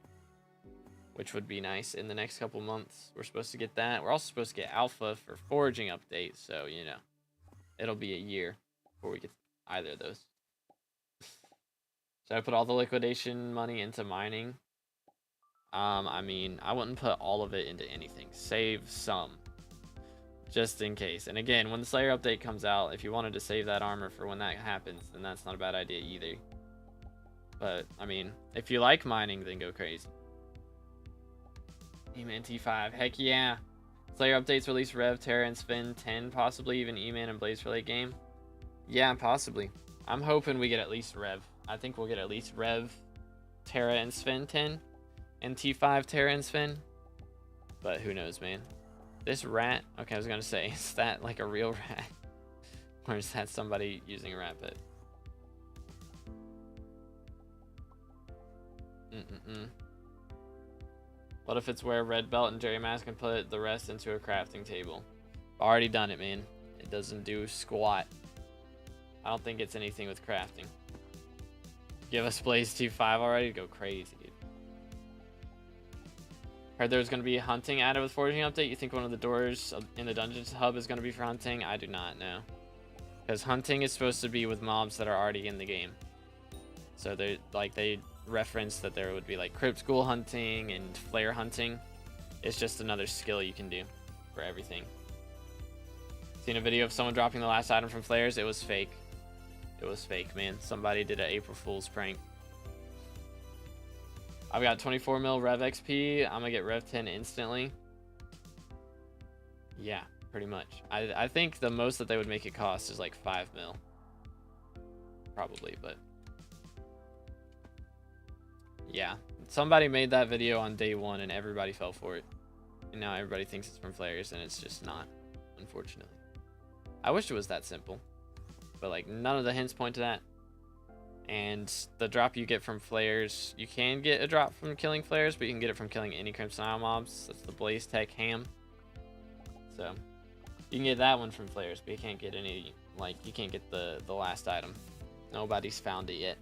which would be nice in the next couple months. We're supposed to get that. We're also supposed to get alpha for Forging update, so you know, it'll be a year before we get either of those. Should I put all the liquidation money into mining? I mean, I wouldn't put all of it into anything. Save some, just in case. And again, when the Slayer update comes out, if you wanted to save that armor for when that happens, then that's not a bad idea either. But I mean, if you like mining, then go crazy. E-Man T5, heck yeah. Slayer updates release Rev, Terra, and Sven 10, possibly even E-Man and Blaze for late game. Yeah, possibly. I'm hoping we get at least Rev. I think we'll get at least Rev, Terra, and Sven 10, and T5, Terra, and Sven. But who knows, man. This rat, okay, I was gonna say, is that like a real rat? Or is that somebody using a rat pit? What if it's wear red belt and Jerry mask and put the rest into a crafting table? Already done it, man. It doesn't do squat. I don't think it's anything with crafting. Give us Blaze T5 already? Go crazy, dude. Heard there's going to be hunting added with Forging update. You think one of the doors in the Dungeons hub is going to be for hunting? I do not know. Because hunting is supposed to be with mobs that are already in the game. So they reference that there would be like crypt ghoul hunting and flare hunting. It's just another skill you can do for everything. Seen a video of someone dropping the last item from flares. It was fake. It was fake, man. Somebody did an April Fool's prank. I've got 24 mil Rev XP. I'm gonna get Rev 10 instantly. Yeah, pretty much. I think the most that they would make it cost is like 5 mil. Probably, but yeah. Somebody made that video on day 1 and everybody fell for it. And now everybody thinks it's from flares and it's just not, unfortunately. I wish it was that simple. But like none of the hints point to that. And the drop you get from flares, you can get a drop from killing flares, but you can get it from killing any Crimson Isle mobs. That's the Blaze Tech Ham. So you can get that one from flares, but you can't get any, like you can't get the last item. Nobody's found it yet.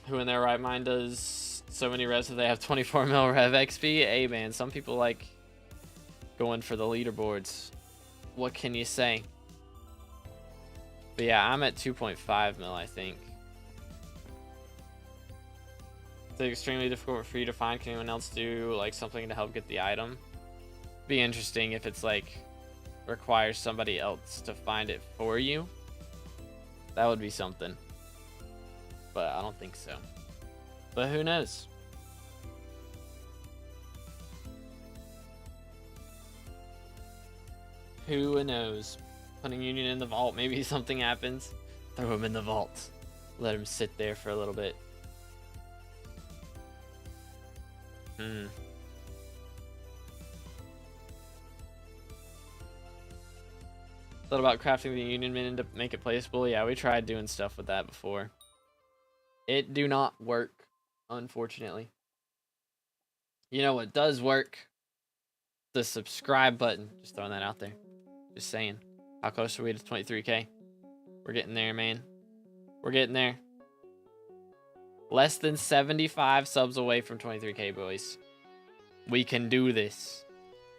Who in their right mind does so many revs if they have 24 mil Rev XP? Hey man, some people like going for the leaderboards. What can you say? But yeah, I'm at 2.5 mil, I think. It's extremely difficult for you to find. Can anyone else do like something to help get the item? Be interesting if it's like requires somebody else to find it for you. That would be something. But I don't think so. But who knows? Who knows? Putting Union in the vault, maybe something happens. Throw him in the vault. Let him sit there for a little bit. Thought about crafting the Union Min to make it placeable. Yeah, we tried doing stuff with that before. It do not work, unfortunately. You know what does work? The subscribe button. Just throwing that out there. Just saying. How close are we to 23K? We're getting there, man. We're getting there. Less than 75 subs away from 23K, boys. We can do this.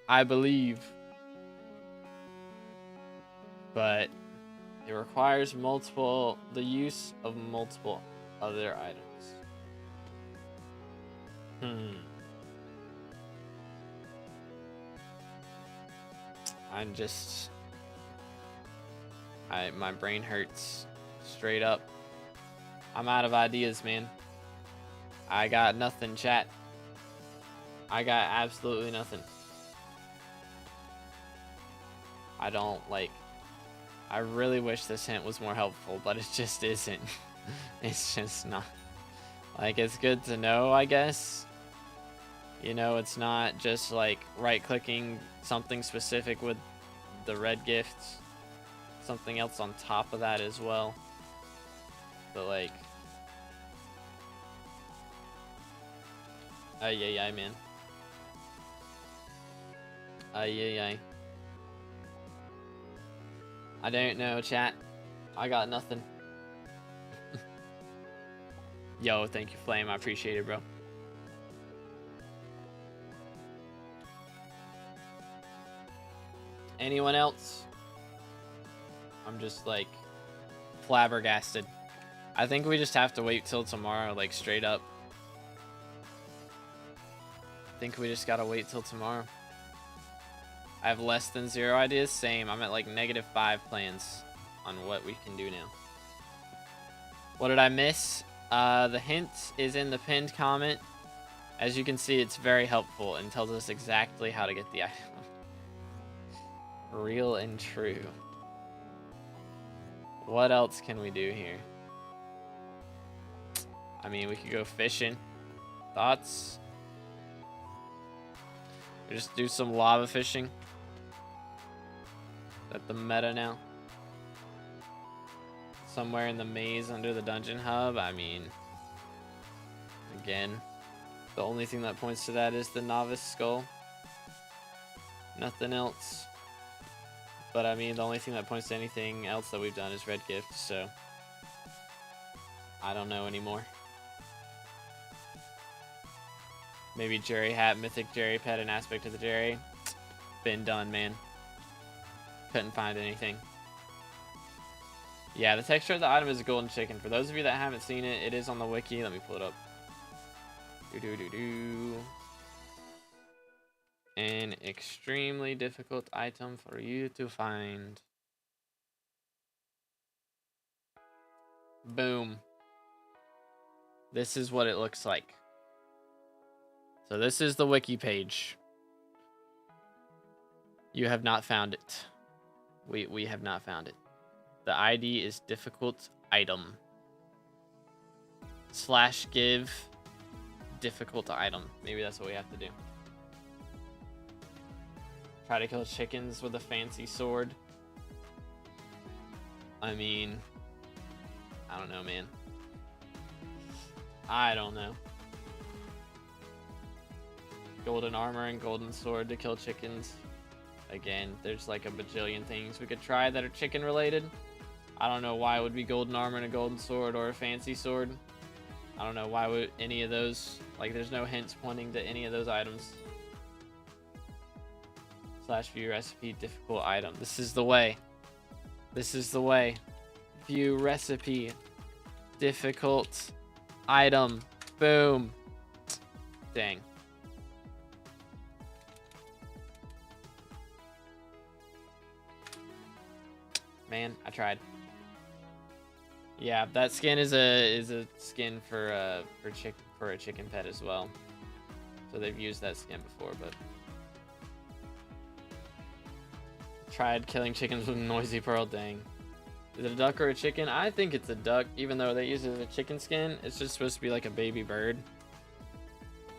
I believe. But it requires the use of multiple other items. My brain hurts straight up. I'm out of ideas, man. I got nothing, chat. I got absolutely nothing. I really wish this hint was more helpful, but it just isn't. It's just not. Like, it's good to know, I guess. You know, it's not just like right-clicking something specific with the red gifts. Something else on top of that as well. But like, ay, man. Ay. I don't know, chat. I got nothing. Yo, thank you, Flame. I appreciate it, bro. Anyone else? I'm just like flabbergasted. I think we just have to wait till tomorrow, like straight up. I think we just gotta wait till tomorrow. I have less than 0 ideas. Same. I'm at like -5 plans on what we can do now. What did I miss? The hint is in the pinned comment. As you can see, it's very helpful and tells us exactly how to get the item. Real and true. What else can we do here? I mean, we could go fishing. Thoughts? We just do some lava fishing. Is that the meta now? Somewhere in the maze under the dungeon hub. I mean, again, the only thing that points to that is the novice skull. Nothing else. But I mean, the only thing that points to anything else that we've done is red gift, so I don't know anymore. Maybe Jerry hat, mythic Jerry pet, an aspect of the Jerry. Been done, man. Couldn't find anything. Yeah, the texture of the item is a golden chicken. For those of you that haven't seen it, it is on the wiki. Let me pull it up. An extremely difficult item for you to find. Boom. This is what it looks like. So this is the wiki page. You have not found it. We have not found it. The ID is difficult item. /give difficult item. Maybe that's what we have to do. Try to kill chickens with a fancy sword. I mean, I don't know, man. I don't know. Golden armor and golden sword to kill chickens. Again, there's like a bajillion things we could try that are chicken related. I don't know why it would be golden armor and a golden sword or a fancy sword. I don't know why would any of those, like there's no hints pointing to any of those items. /view recipe difficult item. This is the way. This is the way. View recipe difficult item. Boom. Dang. Man, I tried. Yeah, that skin is a skin for a chicken pet as well. So they've used that skin before, but tried killing chickens with a noisy pearl. Dang. Is it a duck or a chicken? I think it's a duck, even though they use it as a chicken skin. It's just supposed to be like a baby bird.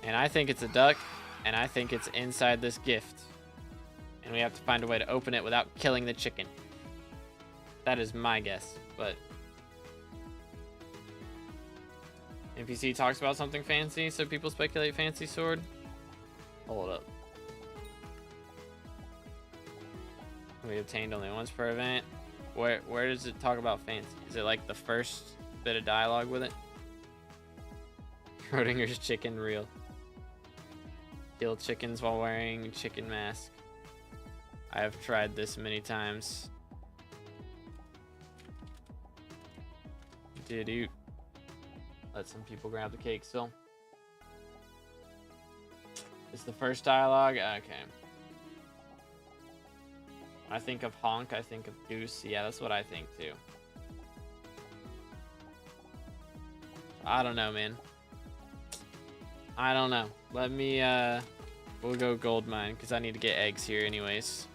And I think it's a duck, and I think it's inside this gift. And we have to find a way to open it without killing the chicken. That is my guess, but NPC talks about something fancy, so people speculate fancy sword. Hold up. We obtained only once per event. Where does it talk about fancy? Is it like the first bit of dialogue with it? Schrodinger's chicken reel. Kill chickens while wearing chicken mask. I have tried this many times. Did let some people grab the cake still. It's the first dialogue? Okay. When I think of honk, I think of goose. Yeah, that's what I think too. I don't know, man. I don't know. Let me, we'll go gold mine because I need to get eggs here anyways.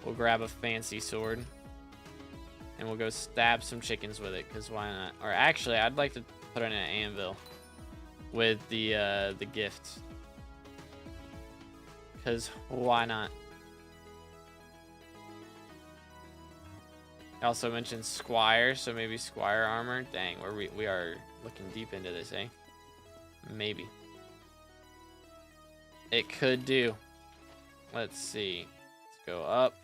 We'll grab a fancy sword. And we'll go stab some chickens with it, because why not? Or actually, I'd like to put in an anvil with the gift. Because why not? I also mentioned squire, so maybe squire armor. Dang, we are looking deep into this, eh? Maybe. It could do. Let's see. Let's go up.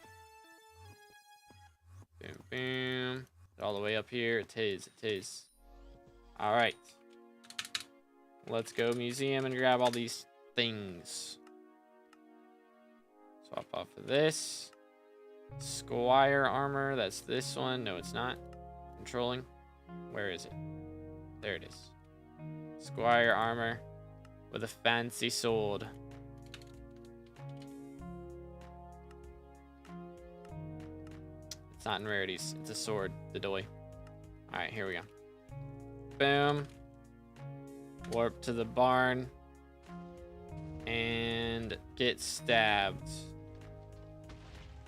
Boom, boom. All the way up here. It is. All right. Let's go museum and grab all these things. Swap off of this. Squire armor. That's this one. No, it's not. Controlling. Where is it? There it is. Squire armor with a fancy sword. It's not in rarities. It's a sword. The doy. Alright, here we go. Boom. Warp to the barn. And get stabbed.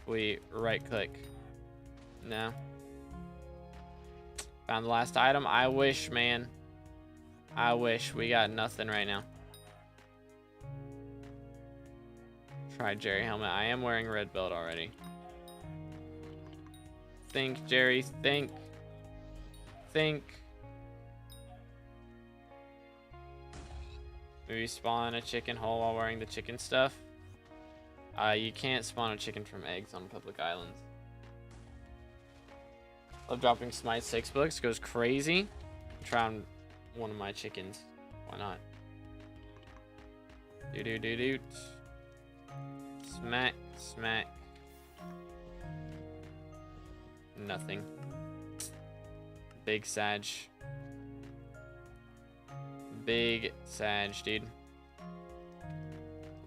We right click. No. Found the last item. I wish, man. I wish. We got nothing right now. Try Jerry helmet. I am wearing red belt already. Think, Jerry. Think. Think. Maybe spawn a chicken hole while wearing the chicken stuff. You can't spawn a chicken from eggs on public islands. Love dropping Smite 6 books. Goes crazy. Try on one of my chickens. Why not? Do. Smack, smack. Nothing. Big Sag. Big Sag, dude.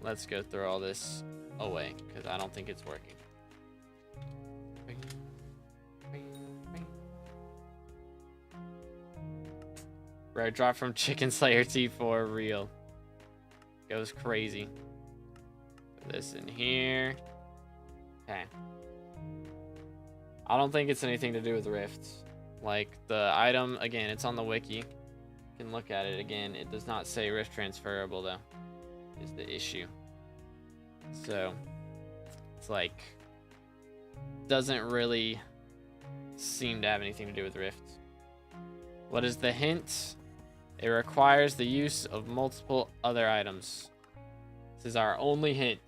Let's go throw all this away, because I don't think it's working. Rare drop from Chicken Slayer T4, real. Goes crazy. Put this in here. Okay. I don't think it's anything to do with rifts. Like, the item, again, it's on the wiki. You can look at it again. It does not say rift transferable, though, is the issue. So, it's like, doesn't really seem to have anything to do with rifts. What is the hint? It requires the use of multiple other items. This is our only hint.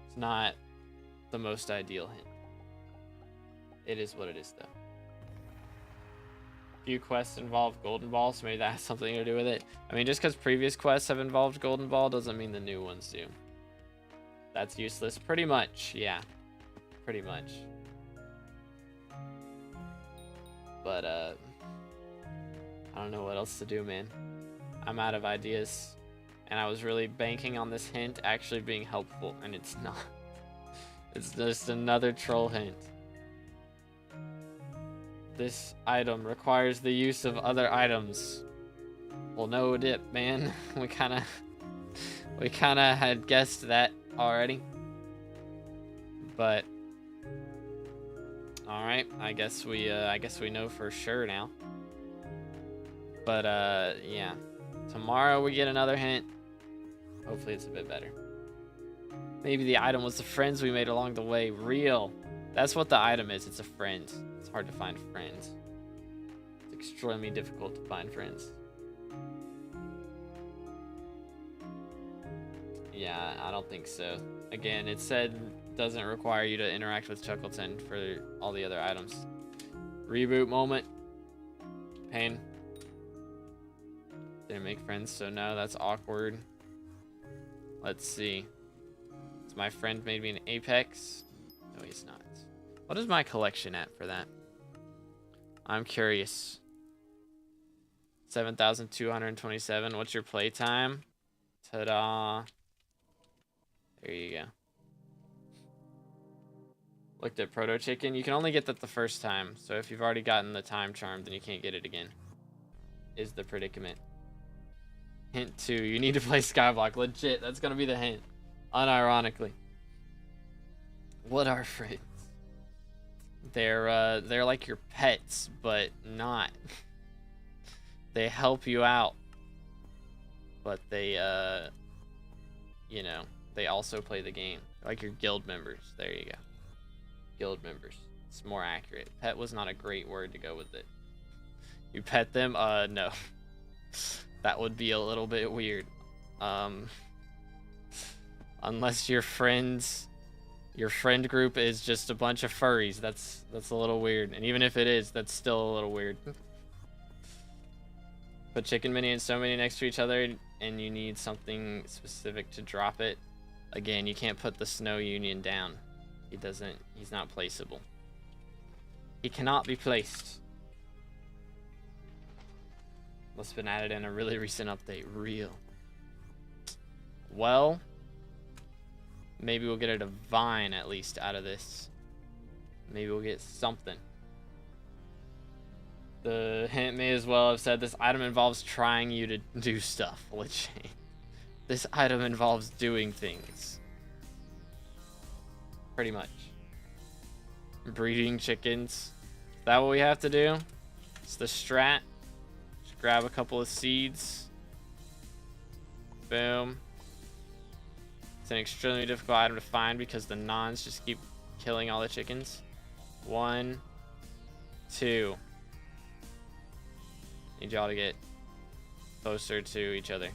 It's not the most ideal hint. It is what it is, though. Few quests involve Golden Ball, so maybe that has something to do with it. I mean, just because previous quests have involved Golden Ball doesn't mean the new ones do. That's useless. Pretty much, yeah. Pretty much. But, I don't know what else to do, man. I'm out of ideas. And I was really banking on this hint actually being helpful, and it's not. It's just another troll hint. This item requires the use of other items. Well, no dip, man. We kind of had guessed that already. But all right, I guess we know for sure now. But yeah, tomorrow we get another hint. Hopefully it's a bit better. Maybe the item was the friends we made along the way. Real. That's what the item is. It's a friend. It's hard to find friends. It's extremely difficult to find friends. Yeah, I don't think so. Again, it said doesn't require you to interact with Chuckleton for all the other items. Reboot moment. Pain. Didn't make friends, so no, that's awkward. Let's see. Is my friend made me an Apex? No, he's not. What is my collection at for that? I'm curious. 7,227. What's your playtime? Ta-da. There you go. Looked at Proto Chicken. You can only get that the first time. So if you've already gotten the time charm, then you can't get it again. Is the predicament. Hint 2. You need to play SkyBlock. Legit. That's going to be the hint. Unironically. What are friends? They're like your pets, but not. They help you out. But they, you know, they also play the game. Like your guild members. There you go. Guild members. It's more accurate. Pet was not a great word to go with it. You pet them? No. That would be a little bit weird. Unless your friend group is just a bunch of furries. That's a little weird. And even if it is, that's still a little weird. Put Chicken Mini and So Mini next to each other, and you need something specific to drop it. Again, you can't put the Snow Union down. He's not placeable. He cannot be placed. Must have been added in a really recent update. Real. Well, maybe we'll get a divine at least out of this. Maybe we'll get something. The hint may as well have said this item involves trying you to do stuff. Legit. This item involves doing things. Pretty much. Breeding chickens. Is that what we have to do? It's the strat. Just grab a couple of seeds. Boom. It's an extremely difficult item to find because the nons just keep killing all the chickens. 1, 2. Need y'all to get closer to each other.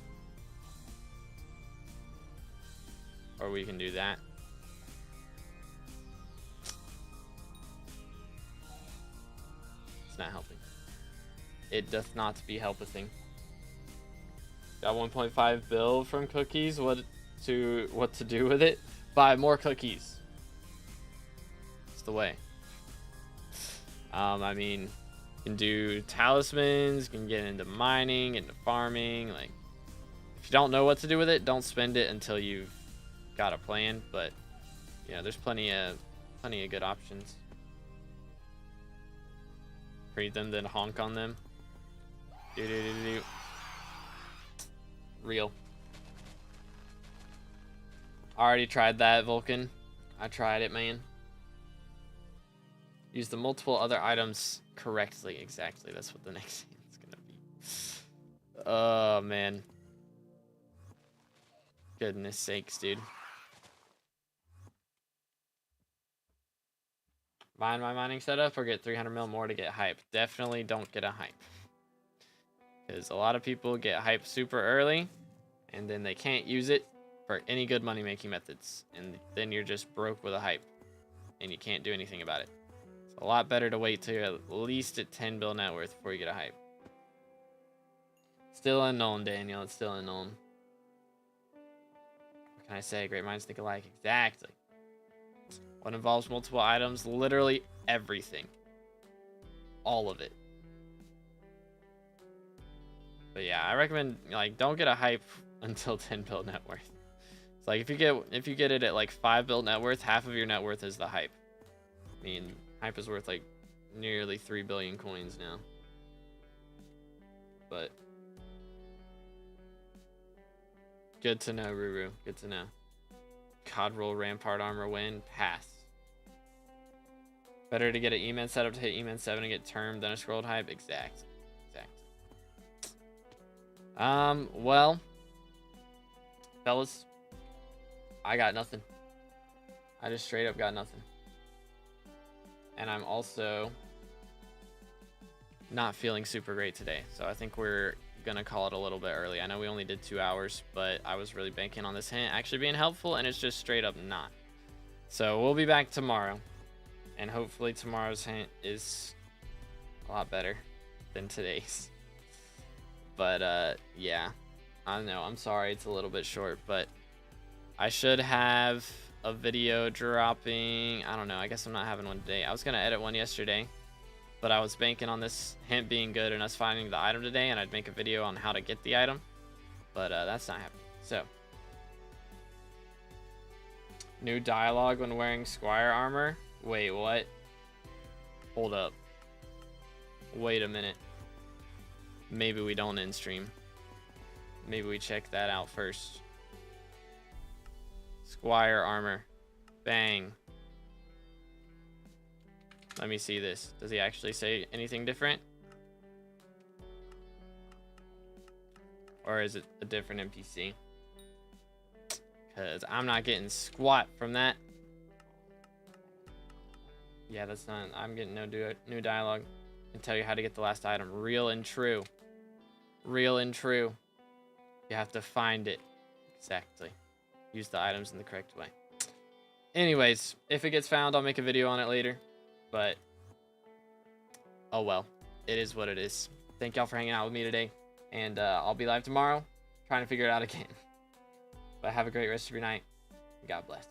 Or we can do that. It's not helping. It doth not be helping. Got 1.5 bill from cookies. What to do with it? Buy more cookies. It's the way. I mean, You can do talismans, you can get into mining, into farming. Like, if you don't know what to do with it, don't spend it until you've got a plan. But you know, there's plenty of good options. Breed them, then honk on them. Do. Real. Already tried that, Vulcan. I tried it, man. Use the multiple other items correctly. Exactly. That's what the next thing is gonna be. Oh man. Goodness sakes, dude. Mind my mining setup or get 300 mil more to get hype? Definitely don't get a hype. Because a lot of people get hype super early and then they can't use it for any good money making methods. And then you're just broke with a hype and you can't do anything about it. It's a lot better to wait till you're at least at 10 bill net worth before you get a hype. Still unknown, Daniel. It's still unknown. What can I say? Great minds think alike. Exactly. What involves multiple items? Literally everything. All of it. But yeah, I recommend, like, don't get a hype until 10 bill net worth. It's like if you get it at like 5 bill net worth, half of your net worth is the hype. I mean, hype is worth like nearly 3 billion coins now. But good to know, Ruru. Good to know. God roll rampart armor win. Pass. Better to get an E-Man setup to hit E-Man 7 and get termed than a scrolled hype. Exact. Well, fellas, I got nothing. I just straight up got nothing. And I'm also not feeling super great today. So I think we're gonna call it a little bit early. I know we only did 2 hours, but I was really banking on this hint actually being helpful, and it's just straight up not. So we'll be back tomorrow, and hopefully tomorrow's hint is a lot better than today's. But yeah, I don't know. I'm sorry it's a little bit short, but I should have a video dropping. I don't know. I guess I'm not having one today. I was gonna edit one yesterday, but I was banking on this hint being good and us finding the item today, and I'd make a video on how to get the item, but that's not happening. So, new dialogue when wearing Squire armor. Wait, what? Hold up. Wait a minute. Maybe we don't end stream. Maybe we check that out first. Squire armor. Bang. Let me see this. Does he actually say anything different? Or is it a different NPC? Because I'm not getting squat from that. Yeah, that's not... I'm getting no new dialogue. And tell you how to get the last item. Real and true. Real and true. You have to find it. Exactly. Use the items in the correct way. Anyways, if it gets found, I'll make a video on it later. But, oh well. It is what it is. Thank y'all for hanging out with me today. And I'll be live tomorrow, trying to figure it out again. But have a great rest of your night. God bless.